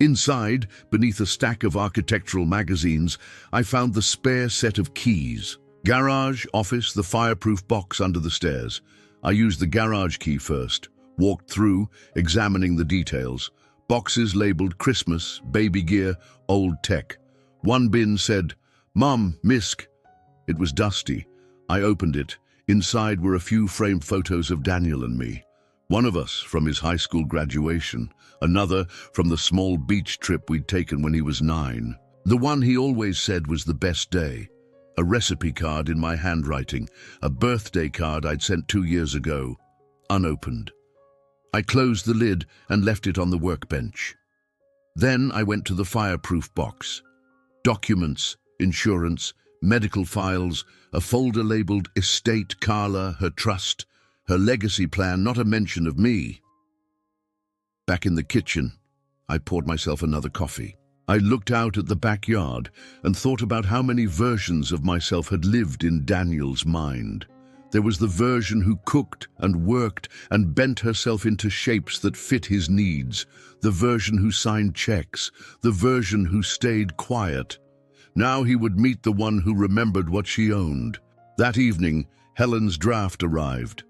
Inside, beneath a stack of architectural magazines, I found the spare set of keys. Garage, office, the fireproof box under the stairs. I used the garage key first. Walked through, examining the details. Boxes labeled Christmas, baby gear, old tech. One bin said, "Mom, Misk." It was dusty. I opened it. Inside were a few framed photos of Daniel and me. One of us from his high school graduation, another from the small beach trip we'd taken when he was 9. The one he always said was the best day. A recipe card in my handwriting, a birthday card I'd sent 2 years ago, unopened. I closed the lid and left it on the workbench. Then I went to the fireproof box. Documents, insurance, medical files, a folder labeled Estate, Carla, her trust, her legacy plan, not a mention of me. Back in the kitchen, I poured myself another coffee. I looked out at the backyard and thought about how many versions of myself had lived in Daniel's mind. There was the version who cooked and worked and bent herself into shapes that fit his needs, the version who signed checks, the version who stayed quiet. Now he would meet the one who remembered what she owned. That evening, Helen's draft arrived.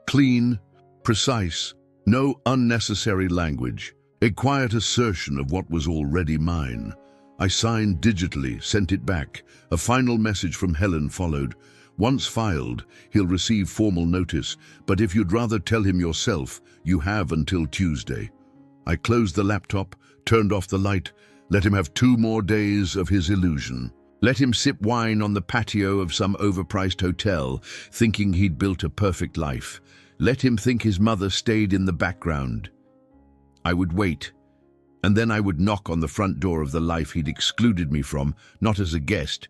Clean, precise, no unnecessary language, a quiet assertion of what was already mine. I signed digitally, sent it back. A final message from Helen followed. Once filed, he'll receive formal notice, but if you'd rather tell him yourself, you have until Tuesday. I closed the laptop, turned off the light, let him have 2 more days of his illusion. Let him sip wine on the patio of some overpriced hotel, thinking he'd built a perfect life. Let him think his mother stayed in the background. I would wait, and then I would knock on the front door of the life he'd excluded me from, not as a guest,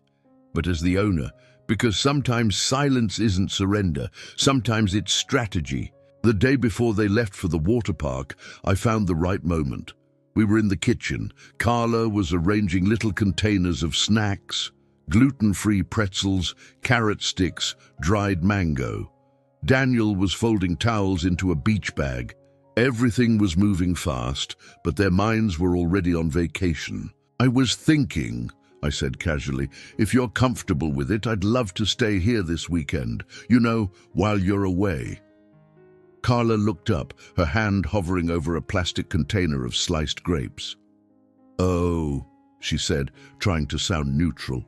but as the owner. Because sometimes silence isn't surrender, sometimes it's strategy. The day before they left for the water park, I found the right moment. We were in the kitchen. Carla was arranging little containers of snacks, gluten-free pretzels, carrot sticks, dried mango. Daniel was folding towels into a beach bag. Everything was moving fast, but their minds were already on vacation. I was thinking, I said casually, if you're comfortable with it, I'd love to stay here this weekend, you know, while you're away. Carla looked up, her hand hovering over a plastic container of sliced grapes. "Oh," she said, trying to sound neutral.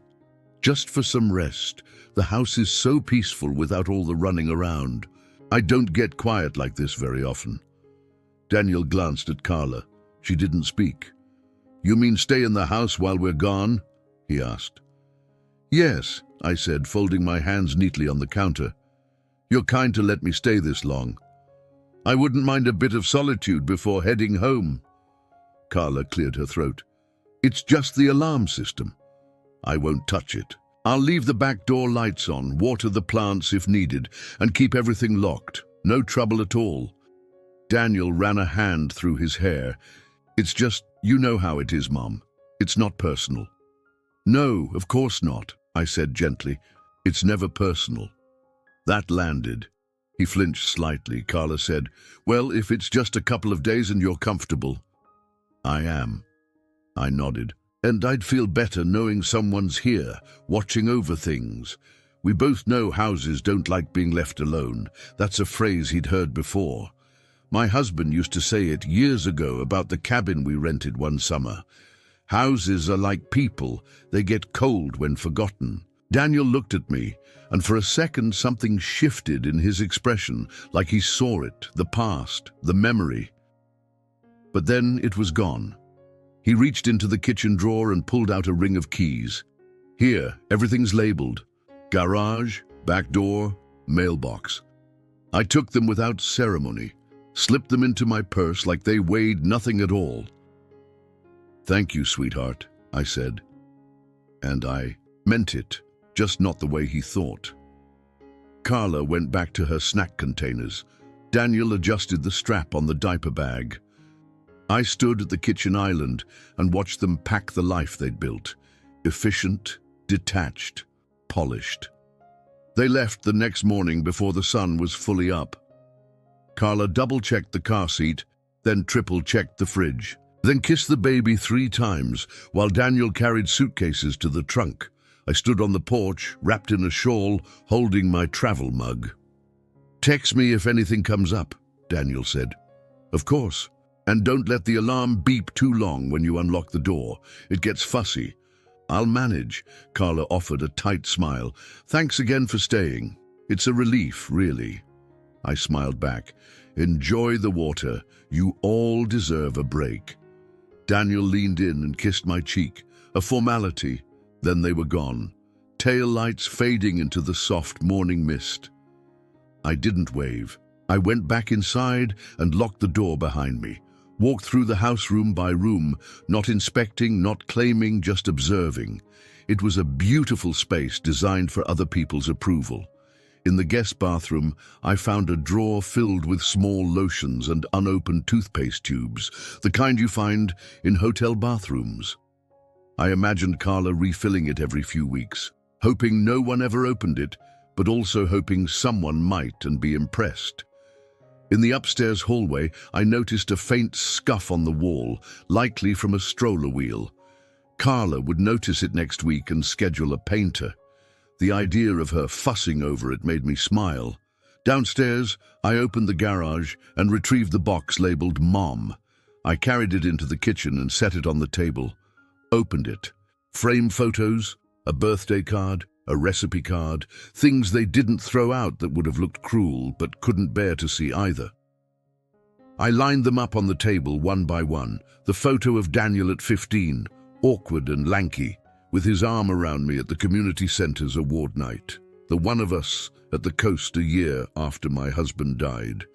"Just for some rest. The house is so peaceful without all the running around. I don't get quiet like this very often." Daniel glanced at Carla. She didn't speak. "You mean stay in the house while we're gone?" he asked. "Yes," I said, folding my hands neatly on the counter. "You're kind to let me stay this long. I wouldn't mind a bit of solitude before heading home." Carla cleared her throat. "It's just the alarm system. I won't touch it. I'll leave the back door lights on, water the plants if needed, and keep everything locked. No trouble at all." Daniel ran a hand through his hair. "It's just, you know how it is, Mom. It's not personal." "No, of course not," I said gently. "It's never personal." That landed. He flinched slightly. Carla said, "Well, if it's just a couple of days and you're comfortable." "I am." I nodded. "And I'd feel better knowing someone's here, watching over things. We both know houses don't like being left alone. That's a phrase he'd heard before. My husband used to say it years ago about the cabin we rented one summer. Houses are like people. They get cold when forgotten." Daniel looked at me, and for a second something shifted in his expression, like he saw it, the past, the memory. But then it was gone. He reached into the kitchen drawer and pulled out a ring of keys. Here, everything's labeled. Garage, back door, mailbox. I took them without ceremony, slipped them into my purse like they weighed nothing at all. "Thank you, sweetheart," I said. And I meant it, just not the way he thought. Carla went back to her snack containers. Daniel adjusted the strap on the diaper bag. I stood at the kitchen island and watched them pack the life they'd built. Efficient, detached, polished. They left the next morning before the sun was fully up. Carla double-checked the car seat, then triple-checked the fridge, then kissed the baby 3 times while Daniel carried suitcases to the trunk. I stood on the porch, wrapped in a shawl, holding my travel mug. "Text me if anything comes up," Daniel said. "Of course. And don't let the alarm beep too long when you unlock the door. It gets fussy." "I'll manage," Carla offered a tight smile. "Thanks again for staying. It's a relief, really." I smiled back. "Enjoy the water. You all deserve a break." Daniel leaned in and kissed my cheek, a formality. Then they were gone, tail lights fading into the soft morning mist. I didn't wave. I went back inside and locked the door behind me, walked through the house room by room, not inspecting, not claiming, just observing. It was a beautiful space designed for other people's approval. In the guest bathroom, I found a drawer filled with small lotions and unopened toothpaste tubes, the kind you find in hotel bathrooms. I imagined Carla refilling it every few weeks, hoping no one ever opened it, but also hoping someone might and be impressed. In the upstairs hallway, I noticed a faint scuff on the wall, likely from a stroller wheel. Carla would notice it next week and schedule a painter. The idea of her fussing over it made me smile. Downstairs, I opened the garage and retrieved the box labeled Mom. I carried it into the kitchen and set it on the table. Opened it. Frame photos, a birthday card, a recipe card, things they didn't throw out that would have looked cruel but couldn't bear to see either. I lined them up on the table one by one. The photo of Daniel at 15, awkward and lanky, with his arm around me at the community center's award night. The one of us at the coast a year after my husband died.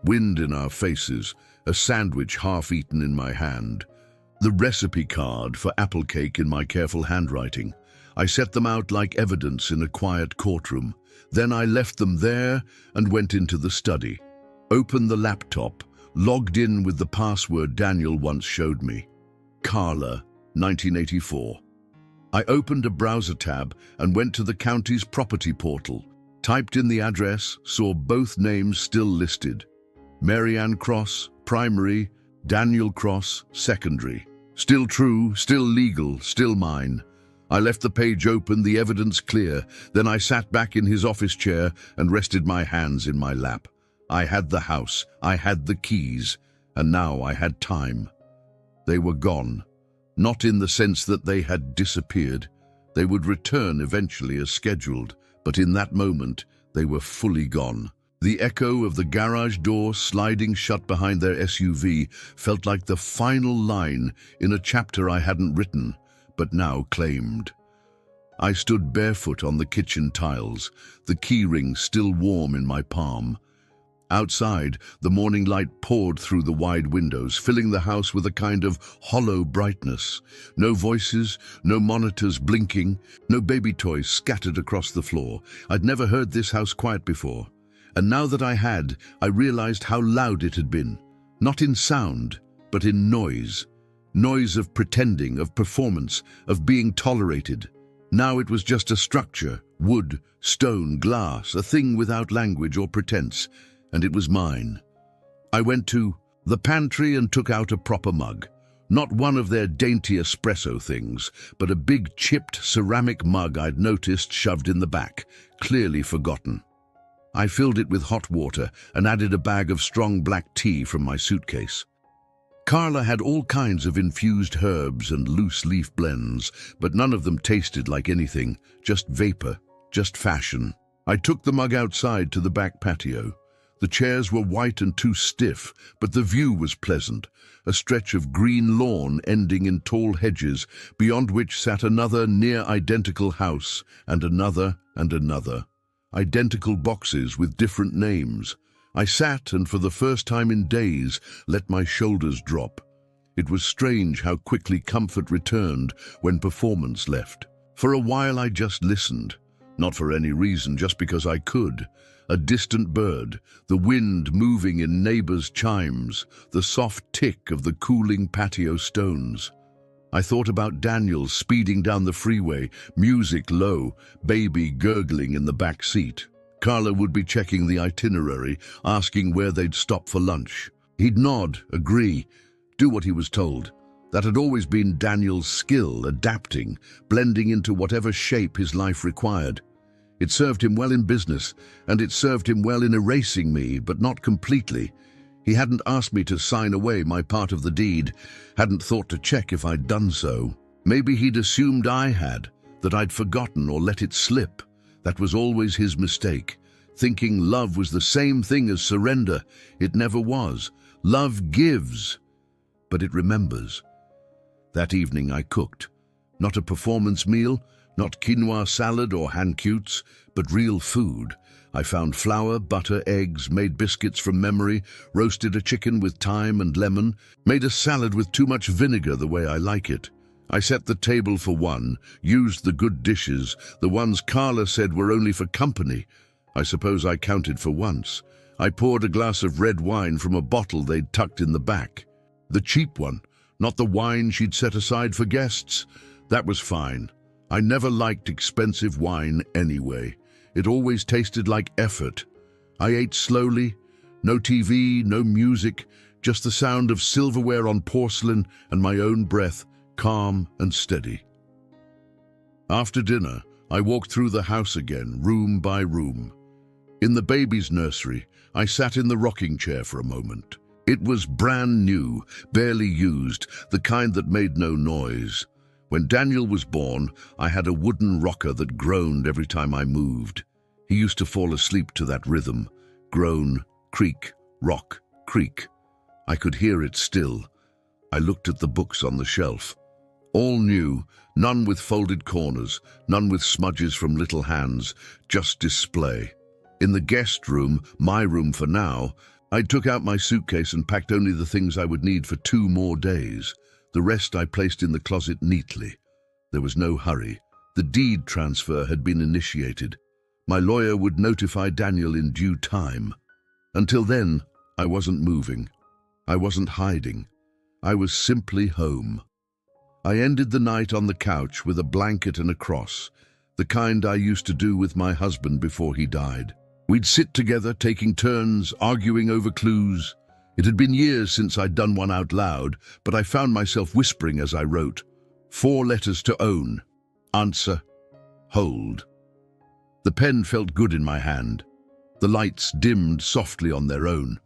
Wind in our faces, a sandwich half-eaten in my hand. The recipe card for apple cake in my careful handwriting. I set them out like evidence in a quiet courtroom. Then I left them there and went into the study. Opened the laptop, logged in with the password Daniel once showed me. Carla, 1984. I opened a browser tab and went to the county's property portal. Typed in the address, saw both names still listed. Mary Ann Cross, primary, Daniel Cross, secondary. Still true, still legal, still mine. I left the page open, the evidence clear. Then I sat back in his office chair and rested my hands in my lap. I had the house, I had the keys, and now I had time. They were gone. Not in the sense that they had disappeared. They would return eventually as scheduled, but in that moment, they were fully gone. The echo of the garage door sliding shut behind their SUV felt like the final line in a chapter I hadn't written, but now claimed. I stood barefoot on the kitchen tiles, the keyring still warm in my palm. Outside, the morning light poured through the wide windows, filling the house with a kind of hollow brightness. No voices, no monitors blinking, no baby toys scattered across the floor. I'd never heard this house quiet before. And now that I had, I realized how loud it had been. Not in sound, but in noise. Noise of pretending, of performance, of being tolerated. Now it was just a structure, wood, stone, glass, a thing without language or pretense. And it was mine. I went to the pantry and took out a proper mug. Not one of their dainty espresso things, but a big chipped ceramic mug I'd noticed shoved in the back, clearly forgotten. I filled it with hot water and added a bag of strong black tea from my suitcase. Carla had all kinds of infused herbs and loose leaf blends, but none of them tasted like anything, just vapor, just fashion. I took the mug outside to the back patio. The chairs were white and too stiff, but the view was pleasant, a stretch of green lawn ending in tall hedges, beyond which sat another near-identical house, and another and another. Identical boxes with different names. I sat and for the first time in days let my shoulders drop. It was strange how quickly comfort returned when performance left. For a while I just listened, not for any reason, just because I could. A distant bird, the wind moving in neighbors' chimes, the soft tick of the cooling patio stones. I thought about Daniel speeding down the freeway, music low, baby gurgling in the back seat. Carla would be checking the itinerary, asking where they'd stop for lunch. He'd nod, agree, do what he was told. That had always been Daniel's skill, adapting, blending into whatever shape his life required. It served him well in business, and it served him well in erasing me, but not completely. He hadn't asked me to sign away my part of the deed, hadn't thought to check if I'd done so. Maybe he'd assumed I had, that I'd forgotten or let it slip. That was always his mistake, thinking love was the same thing as surrender. It never was. Love gives, but it remembers. That evening I cooked. Not a performance meal, not quinoa salad or hand-cutes, but real food. I found flour, butter, eggs, made biscuits from memory, roasted a chicken with thyme and lemon, made a salad with too much vinegar the way I like it. I set the table for one, used the good dishes, the ones Carla said were only for company. I suppose I counted for once. I poured a glass of red wine from a bottle they'd tucked in the back. The cheap one, not the wine she'd set aside for guests. That was fine. I never liked expensive wine anyway. It always tasted like effort. I ate slowly, no TV, no music, just the sound of silverware on porcelain and my own breath, calm and steady. After dinner, I walked through the house again, room by room. In the baby's nursery, I sat in the rocking chair for a moment. It was brand new, barely used, the kind that made no noise. When Daniel was born, I had a wooden rocker that groaned every time I moved. He used to fall asleep to that rhythm. Groan, creak, rock, creak. I could hear it still. I looked at the books on the shelf. All new, none with folded corners, none with smudges from little hands, just display. In the guest room, my room for now, I took out my suitcase and packed only the things I would need for 2 more days. The rest I placed in the closet neatly. There was no hurry. The deed transfer had been initiated. My lawyer would notify Daniel in due time. Until then, I wasn't moving. I wasn't hiding. I was simply home. I ended the night on the couch with a blanket and a cross, the kind I used to do with my husband before he died. We'd sit together, taking turns, arguing over clues. It had been years since I'd done one out loud, but I found myself whispering as I wrote. 4 letters to own. Answer. Hold. The pen felt good in my hand. The lights dimmed softly on their own.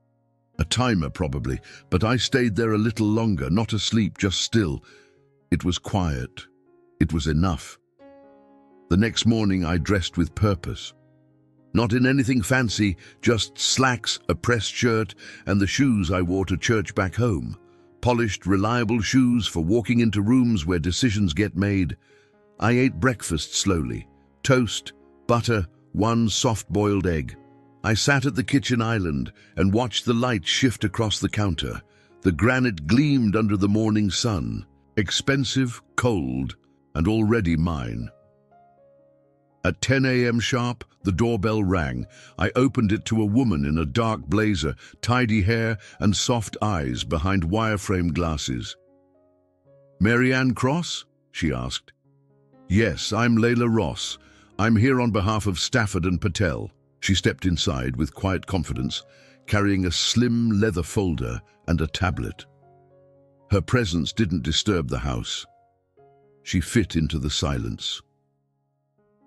A timer probably, but I stayed there a little longer, not asleep, just still. It was quiet. It was enough. The next morning I dressed with purpose. Not in anything fancy, just slacks, a pressed shirt, and the shoes I wore to church back home. Polished, reliable shoes for walking into rooms where decisions get made. I ate breakfast slowly. Toast, butter, 1 soft-boiled egg. I sat at the kitchen island and watched the light shift across the counter. The granite gleamed under the morning sun. Expensive, cold, and already mine. At 10 a.m. sharp, the doorbell rang. I opened it to a woman in a dark blazer, tidy hair and soft eyes behind wireframe glasses. "Mary Ann Cross?" she asked. "Yes, I'm Layla Ross. I'm here on behalf of Stafford and Patel." She stepped inside with quiet confidence, carrying a slim leather folder and a tablet. Her presence didn't disturb the house. She fit into the silence.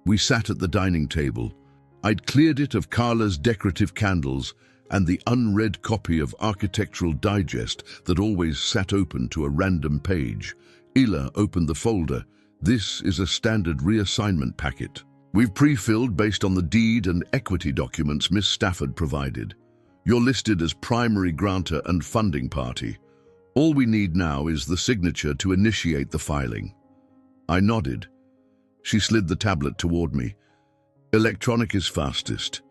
We sat at the dining table. I'd cleared it of Carla's decorative candles and the unread copy of Architectural Digest that always sat open to a random page. Ila opened the folder. "This is a standard reassignment packet. We've pre-filled based on the deed and equity documents Miss Stafford provided. You're listed as primary grantor and funding party. All we need now is the signature to initiate the filing." I nodded. She slid the tablet toward me. "Electronic is fastest.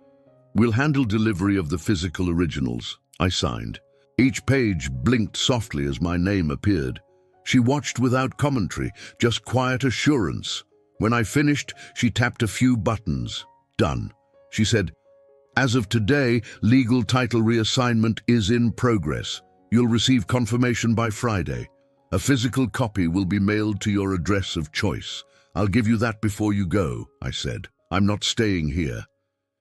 We'll handle delivery of the physical originals." I signed. Each page blinked softly as my name appeared. She watched without commentary, just quiet assurance. When I finished, she tapped a few buttons. "Done." She said, "As of today, legal title reassignment is in progress. You'll receive confirmation by Friday. A physical copy will be mailed to your address of choice. I'll give you that before you go," I said. "I'm not staying here."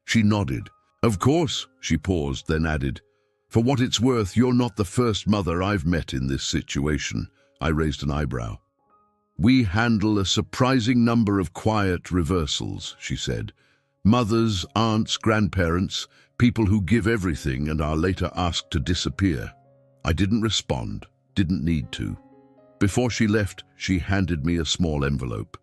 She nodded. "Of course," she paused, then added, "For what it's worth, you're not the first mother I've met in this situation." I raised an eyebrow. "We handle a surprising number of quiet reversals," she said. "Mothers, aunts, grandparents, people who give everything and are later asked to disappear." I didn't respond, didn't need to. Before she left, she handed me a small envelope.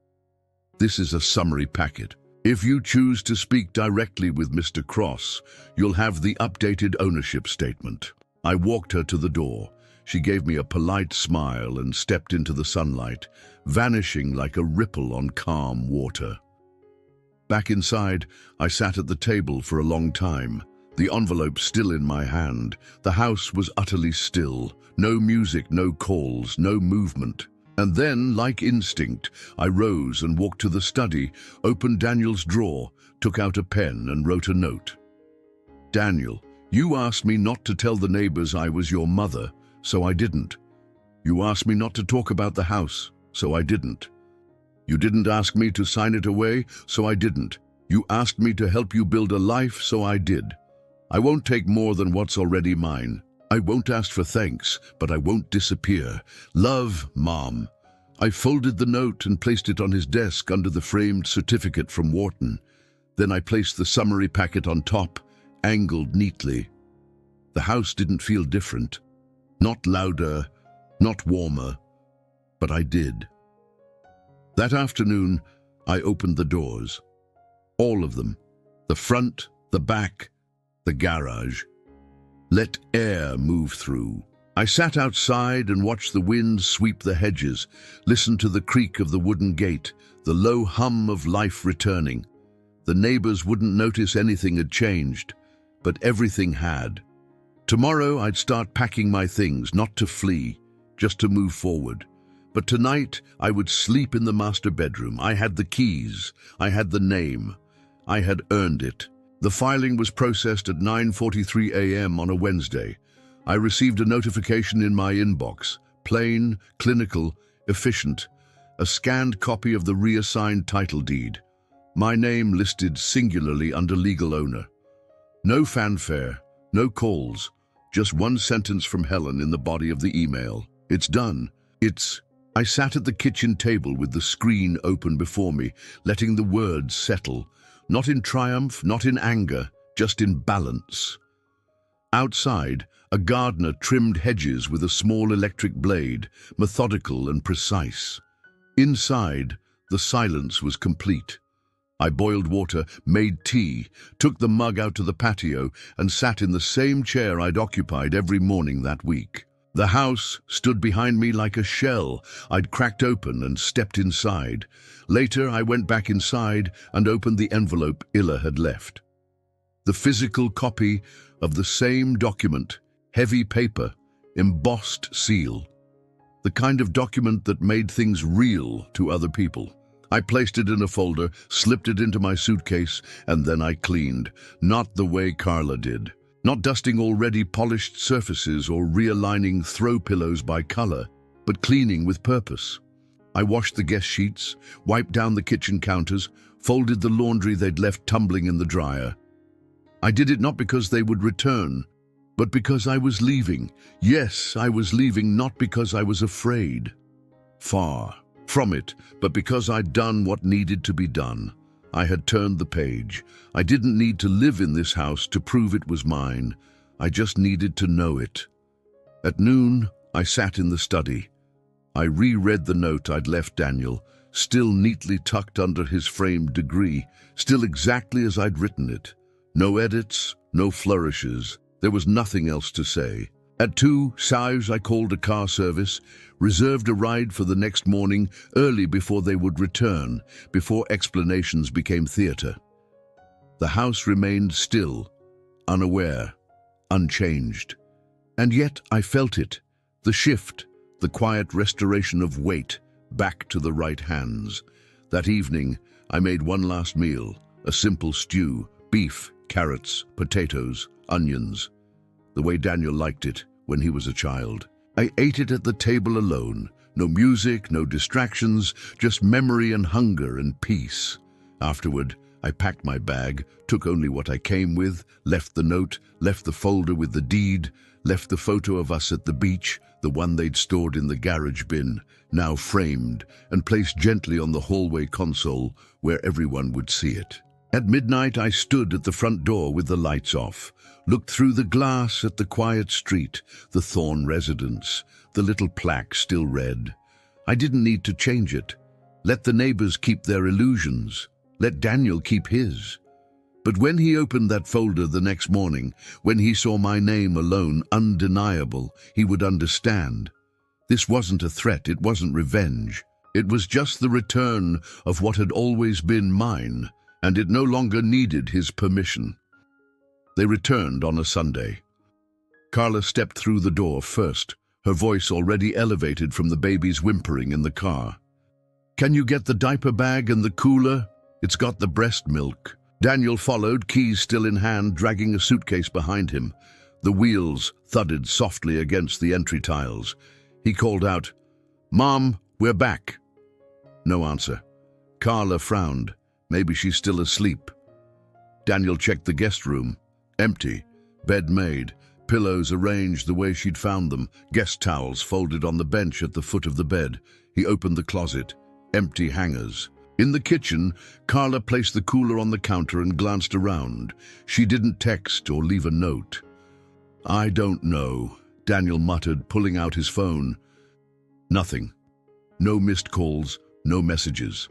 "This is a summary packet. If you choose to speak directly with Mr. Cross, you'll have the updated ownership statement." I walked her to the door. She gave me a polite smile and stepped into the sunlight, vanishing like a ripple on calm water. Back inside, I sat at the table for a long time, the envelope still in my hand. The house was utterly still. No music, no calls, no movement. And then, like instinct, I rose and walked to the study, opened Daniel's drawer, took out a pen and wrote a note. "Daniel, you asked me not to tell the neighbors I was your mother, so I didn't. You asked me not to talk about the house, so I didn't. You didn't ask me to sign it away, so I didn't. You asked me to help you build a life, so I did. I won't take more than what's already mine. I won't ask for thanks, but I won't disappear. Love, Mom." I folded the note and placed it on his desk under the framed certificate from Wharton. Then I placed the summary packet on top, angled neatly. The house didn't feel different. Not louder, not warmer, but I did. That afternoon, I opened the doors. All of them. The front, the back, the garage. Let air move through. I sat outside and watched the wind sweep the hedges, listened to the creak of the wooden gate, the low hum of life returning. The neighbors wouldn't notice anything had changed, but everything had. Tomorrow I'd start packing my things, not to flee, just to move forward. But tonight I would sleep in the master bedroom. I had the keys. I had the name. I had earned it. The filing was processed at 9:43 a.m. on a Wednesday. I received a notification in my inbox. Plain, clinical, efficient. A scanned copy of the reassigned title deed. My name listed singularly under legal owner. No fanfare, no calls. Just one sentence from Helen in the body of the email. "It's done. I sat at the kitchen table with the screen open before me, letting the words settle. Not in triumph, not in anger, just in balance. Outside, a gardener trimmed hedges with a small electric blade, methodical and precise. Inside, the silence was complete. I boiled water, made tea, took the mug out to the patio, and sat in the same chair I'd occupied every morning that week. The house stood behind me like a shell I'd cracked open and stepped inside. Later, I went back inside and opened the envelope Illa had left. The physical copy of the same document, heavy paper, embossed seal. The kind of document that made things real to other people. I placed it in a folder, slipped it into my suitcase, and then I cleaned. Not the way Carla did. Not dusting already polished surfaces or realigning throw pillows by color, but cleaning with purpose. I washed the guest sheets, wiped down the kitchen counters, folded the laundry they'd left tumbling in the dryer. I did it not because they would return, but because I was leaving. Yes, I was leaving not because I was afraid. Far from it, but because I'd done what needed to be done. I had turned the page. I didn't need to live in this house to prove it was mine. I just needed to know it. At noon, I sat in the study. I reread the note I'd left Daniel, still neatly tucked under his framed degree, still exactly as I'd written it. No edits, no flourishes. There was nothing else to say. At 2, I called a car service, reserved a ride for the next morning, early before they would return, before explanations became theatre. The house remained still, unaware, unchanged. And yet I felt it, the shift, the quiet restoration of weight back to the right hands. That evening, I made one last meal, a simple stew, beef, carrots, potatoes, onions, the way Daniel liked it when he was a child. I ate it at the table alone, no music, no distractions, just memory and hunger and peace. Afterward, I packed my bag, took only what I came with, left the note, left the folder with the deed, left the photo of us at the beach, the one they'd stored in the garage bin, now framed and placed gently on the hallway console where everyone would see it. At midnight, I stood at the front door with the lights off, looked through the glass at the quiet street, the Thorne residence, the little plaque still red. I didn't need to change it. Let the neighbors keep their illusions. Let Daniel keep his. But when he opened that folder the next morning, when he saw my name alone, undeniable, he would understand. This wasn't a threat, it wasn't revenge. It was just the return of what had always been mine, and it no longer needed his permission. They returned on a Sunday. Carla stepped through the door first, her voice already elevated from the baby's whimpering in the car. "Can you get the diaper bag and the cooler? It's got the breast milk." Daniel followed, keys still in hand, dragging a suitcase behind him. The wheels thudded softly against the entry tiles. He called out, "Mom, we're back." No answer. Carla frowned. Maybe she's still asleep. Daniel checked the guest room. Empty. Bed made. Pillows arranged the way she'd found them. Guest towels folded on the bench at the foot of the bed. He opened the closet. Empty hangers. In the kitchen, Carla placed the cooler on the counter and glanced around. She didn't text or leave a note. "I don't know," Daniel muttered, pulling out his phone. Nothing. No missed calls, no messages.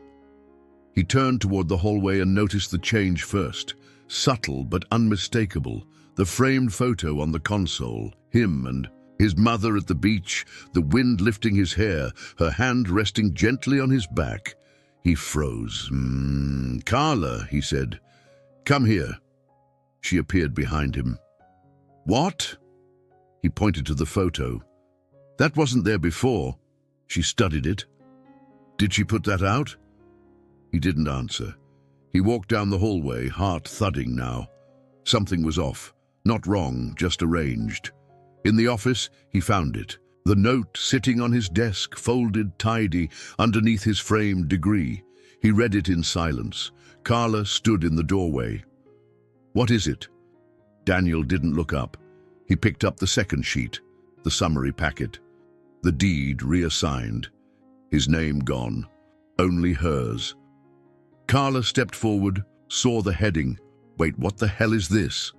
He turned toward the hallway and noticed the change first. Subtle but unmistakable. The framed photo on the console, him and his mother at the beach, the wind lifting his hair, her hand resting gently on his back. He froze. "Carla," he said, "come here." She appeared behind him. "What?" He pointed to the photo. "That wasn't there before." She studied it. "Did she put that out?" He didn't answer. He walked down the hallway, heart thudding now. Something was off. Not wrong, just arranged. In the office, he found it. The note sitting on his desk, folded tidy, underneath his framed degree. He read it in silence. Carla stood in the doorway. "What is it?" Daniel didn't look up. He picked up the second sheet, the summary packet. The deed reassigned. His name gone. Only hers. Carla stepped forward, saw the heading. "Wait, what the hell is this?"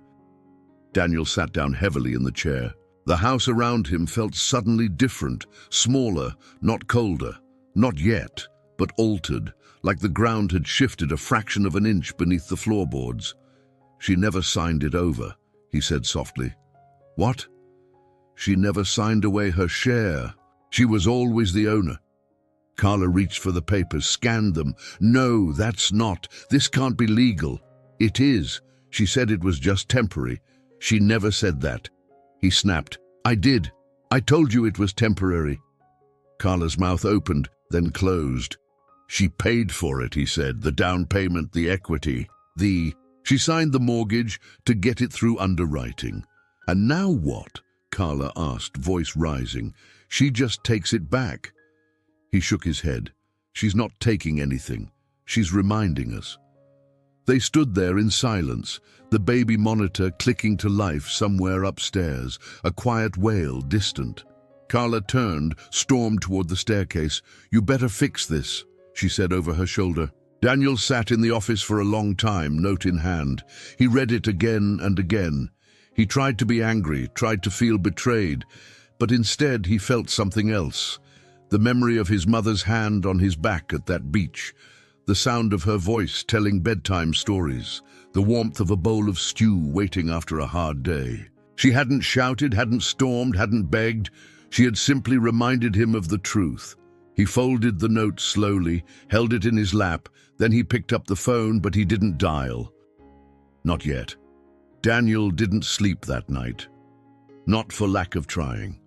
Daniel sat down heavily in the chair. The house around him felt suddenly different, smaller, not colder, not yet, but altered, like the ground had shifted a fraction of an inch beneath the floorboards. "She never signed it over," he said softly. "What?" "She never signed away her share. She was always the owner." Carla reached for the papers, scanned them. "No, that's not. This can't be legal." "It is. She said it was just temporary." "She never said that." He snapped. "I did. I told you it was temporary." Carla's mouth opened, then closed. "She paid for it," he said. "The down payment, the equity, She signed the mortgage to get it through underwriting." "And now what?" Carla asked, voice rising. "She just takes it back." He shook his head. "She's not taking anything. She's reminding us." They stood there in silence, the baby monitor clicking to life somewhere upstairs, a quiet wail distant. Carla turned, stormed toward the staircase. "You better fix this," she said over her shoulder. Daniel sat in the office for a long time, note in hand. He read it again and again. He tried to be angry, tried to feel betrayed, but instead he felt something else. The memory of his mother's hand on his back at that beach, the sound of her voice telling bedtime stories, the warmth of a bowl of stew waiting after a hard day. She hadn't shouted, hadn't stormed, hadn't begged. She had simply reminded him of the truth. He folded the note slowly, held it in his lap, then he picked up the phone, but he didn't dial. Not yet. Daniel didn't sleep that night. Not for lack of trying.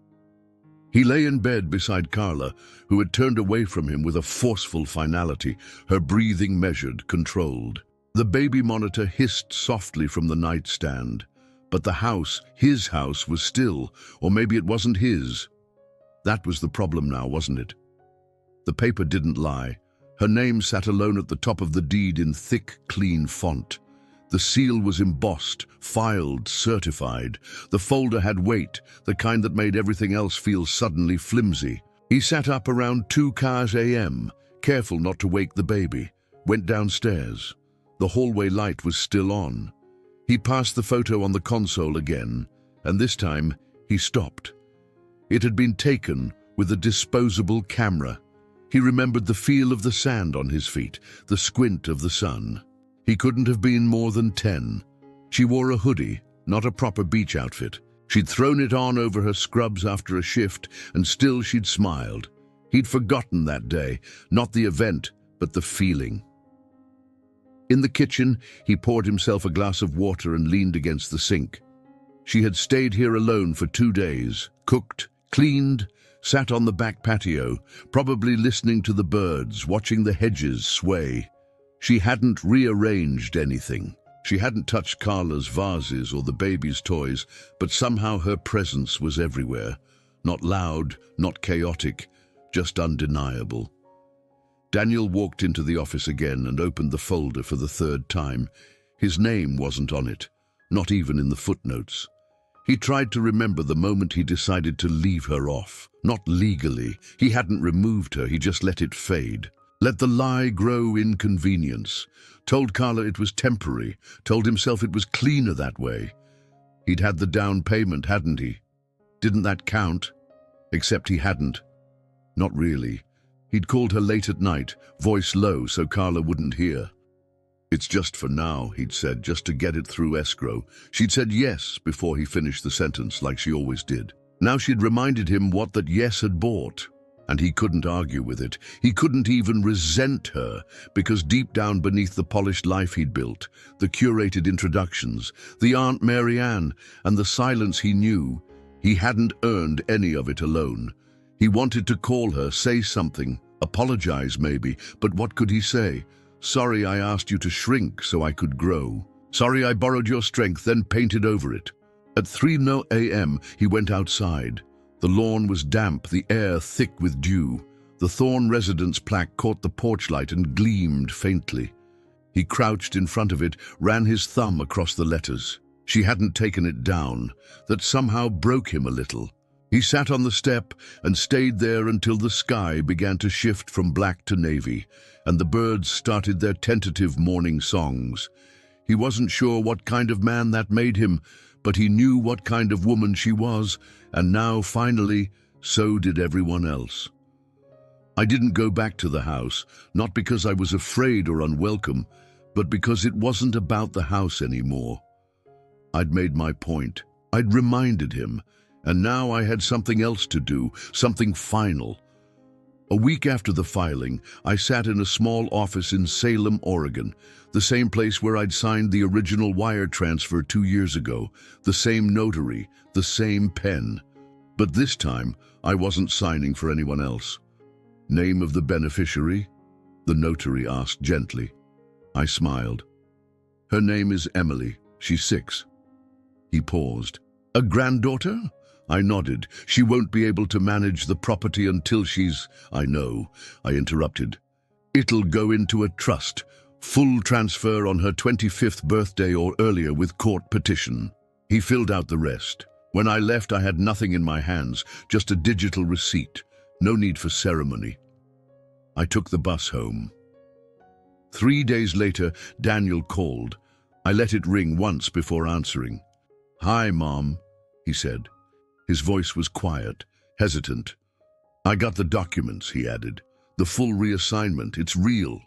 He lay in bed beside Carla, who had turned away from him with a forceful finality, her breathing measured, controlled. The baby monitor hissed softly from the nightstand, but the house, his house, was still, or maybe it wasn't his. That was the problem now, wasn't it? The paper didn't lie. Her name sat alone at the top of the deed in thick, clean font. The seal was embossed, filed, certified. The folder had weight, the kind that made everything else feel suddenly flimsy. He sat up around 2 a.m., careful not to wake the baby, went downstairs. The hallway light was still on. He passed the photo on the console again, and this time he stopped. It had been taken with a disposable camera. He remembered the feel of the sand on his feet, the squint of the sun. He couldn't have been more than 10. She wore a hoodie, not a proper beach outfit. She'd thrown it on over her scrubs after a shift, and still she'd smiled. He'd forgotten that day, not the event, but the feeling. In the kitchen, he poured himself a glass of water and leaned against the sink. She had stayed here alone for 2 days, cooked, cleaned, sat on the back patio, probably listening to the birds, watching the hedges sway. She hadn't rearranged anything. She hadn't touched Carla's vases or the baby's toys, but somehow her presence was everywhere. Not loud, not chaotic, just undeniable. Daniel walked into the office again and opened the folder for the 3rd time. His name wasn't on it, not even in the footnotes. He tried to remember the moment he decided to leave her off. Not legally. He hadn't removed her, he just let it fade. Let the lie grow inconvenience. Told Carla it was temporary. Told himself it was cleaner that way. He'd had the down payment, hadn't he? Didn't that count? Except he hadn't. Not really. He'd called her late at night, voice low so Carla wouldn't hear. It's just for now, he'd said, just to get it through escrow. She'd said yes before he finished the sentence, like she always did. Now she'd reminded him what that yes had bought. And he couldn't argue with it. He couldn't even resent her, because deep down beneath the polished life he'd built, the curated introductions, the Aunt Mary Ann, and the silence he knew, he hadn't earned any of it alone. He wanted to call her, say something, apologize maybe, but what could he say? Sorry I asked you to shrink so I could grow. Sorry I borrowed your strength, then painted over it. At 3 a.m. he went outside. The lawn was damp, the air thick with dew. The Thorne residence plaque caught the porch light and gleamed faintly. He crouched in front of it, ran his thumb across the letters. She hadn't taken it down. That somehow broke him a little. He sat on the step and stayed there until the sky began to shift from black to navy, and the birds started their tentative morning songs. He wasn't sure what kind of man that made him, but he knew what kind of woman she was, and now, finally, so did everyone else. I didn't go back to the house, not because I was afraid or unwelcome, but because it wasn't about the house anymore. I'd made my point. I'd reminded him, and now I had something else to do, something final. A week after the filing, I sat in a small office in Salem, Oregon, the same place where I'd signed the original wire transfer 2 years ago, the same notary, the same pen. But this time, I wasn't signing for anyone else. Name of the beneficiary? The notary asked gently. I smiled. Her name is Emily. She's 6. He paused. A granddaughter? I nodded. She won't be able to manage the property until she's... I know, I interrupted. It'll go into a trust. Full transfer on her 25th birthday or earlier with court petition. He filled out the rest. When I left, I had nothing in my hands, just a digital receipt. No need for ceremony. I took the bus home. 3 days later, Daniel called. I let it ring once before answering. Hi, Mom, he said. His voice was quiet, hesitant. I got the documents, he added. The full reassignment, it's real.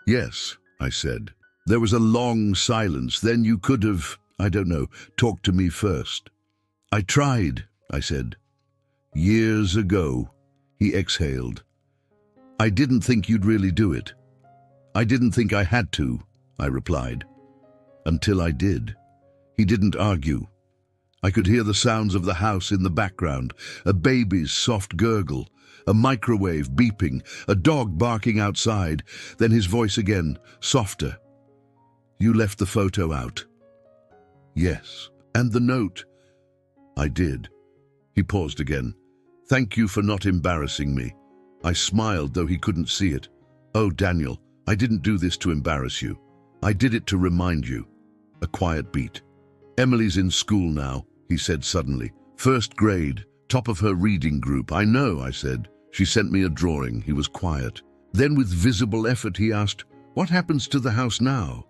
Yes, I said. There was a long silence. Then you could have, I don't know, talked to me first. I tried, I said. Years ago, he exhaled. I didn't think you'd really do it. I didn't think I had to, I replied. Until I did. He didn't argue. I could hear the sounds of the house in the background, a baby's soft gurgle, a microwave beeping, a dog barking outside, then his voice again, softer. You left the photo out. Yes. And the note? I did. He paused again. Thank you for not embarrassing me. I smiled, though he couldn't see it. Oh, Daniel, I didn't do this to embarrass you. I did it to remind you. A quiet beat. Emily's in school now, he said suddenly. First grade, top of her reading group. I know, I said. She sent me a drawing. He was quiet. Then with visible effort he asked, what happens to the house now?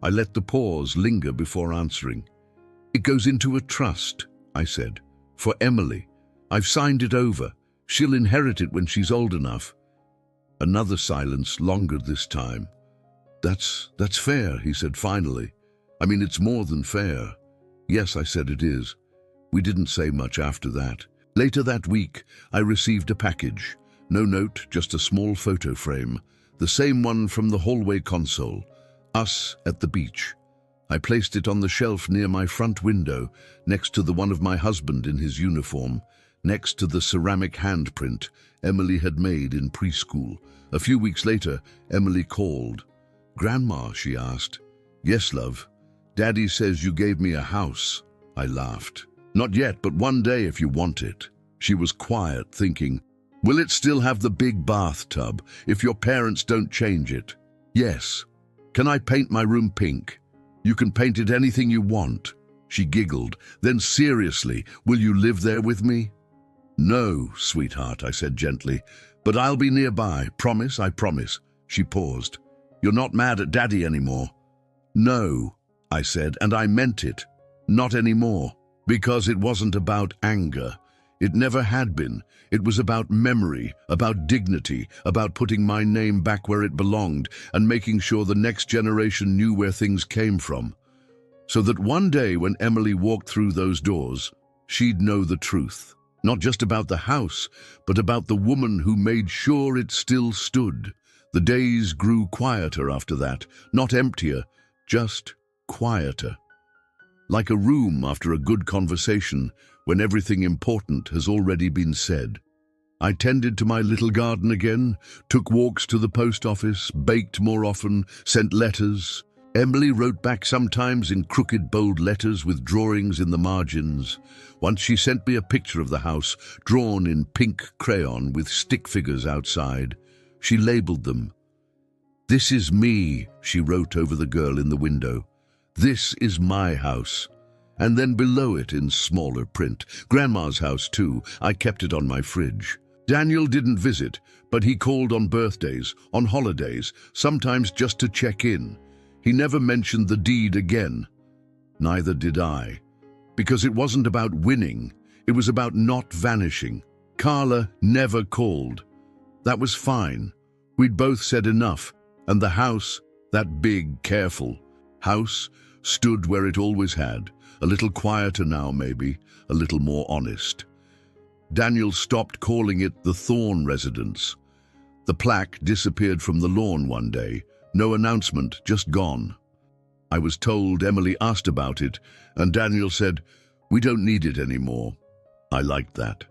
I let the pause linger before answering. It goes into a trust, I said. For Emily. I've signed it over. She'll inherit it when she's old enough. Another silence, longer this time. That's fair, he said finally. I mean, it's more than fair. Yes, I said it is. We didn't say much after that. Later that week, I received a package. No note, just a small photo frame. The same one from the hallway console. Us at the beach. I placed it on the shelf near my front window, next to the one of my husband in his uniform, next to the ceramic handprint Emily had made in preschool. A few weeks later, Emily called. Grandma, she asked. Yes, love. Daddy says you gave me a house. I laughed. Not yet, but one day if you want it. She was quiet, thinking, will it still have the big bathtub if your parents don't change it? Yes. Can I paint my room pink? You can paint it anything you want. She giggled. Then seriously, will you live there with me? No, sweetheart, I said gently, but I'll be nearby. Promise, I promise. She paused. You're not mad at Daddy anymore? No, I said, and I meant it. Not anymore. Because it wasn't about anger. It never had been. It was about memory, about dignity, about putting my name back where it belonged and making sure the next generation knew where things came from. So that one day when Emily walked through those doors, she'd know the truth. Not just about the house, but about the woman who made sure it still stood. The days grew quieter after that, not emptier, just quieter. Like a room after a good conversation, when everything important has already been said. I tended to my little garden again, took walks to the post office, baked more often, sent letters. Emily wrote back sometimes in crooked bold letters with drawings in the margins. Once she sent me a picture of the house, drawn in pink crayon with stick figures outside. She labeled them. This is me, she wrote over the girl in the window. This is my house. And then below it in smaller print, Grandma's house too. I kept it on my fridge. Daniel didn't visit, but he called on birthdays, on holidays, sometimes just to check in. He never mentioned the deed again. Neither did I. Because it wasn't about winning, it was about not vanishing. Carla never called. That was fine. We'd both said enough, and the house, that big, careful house, stood where it always had. A little quieter now, maybe, a little more honest. Daniel stopped calling it the Thorne residence. The plaque disappeared from the lawn one day. No announcement, just gone. I was told Emily asked about it, and Daniel said, we don't need it anymore. I liked that.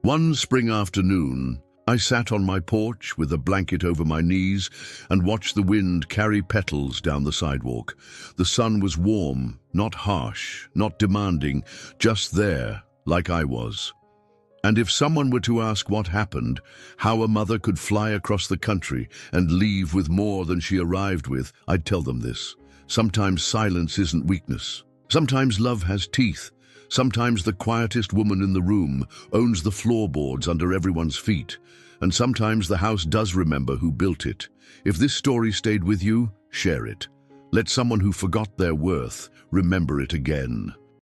One spring afternoon, I sat on my porch with a blanket over my knees and watched the wind carry petals down the sidewalk. The sun was warm, not harsh, not demanding, just there, like I was. And if someone were to ask what happened, how a mother could fly across the country and leave with more than she arrived with, I'd tell them this. Sometimes silence isn't weakness. Sometimes love has teeth. Sometimes the quietest woman in the room owns the floorboards under everyone's feet. And sometimes the house does remember who built it. If this story stayed with you, share it. Let someone who forgot their worth remember it again.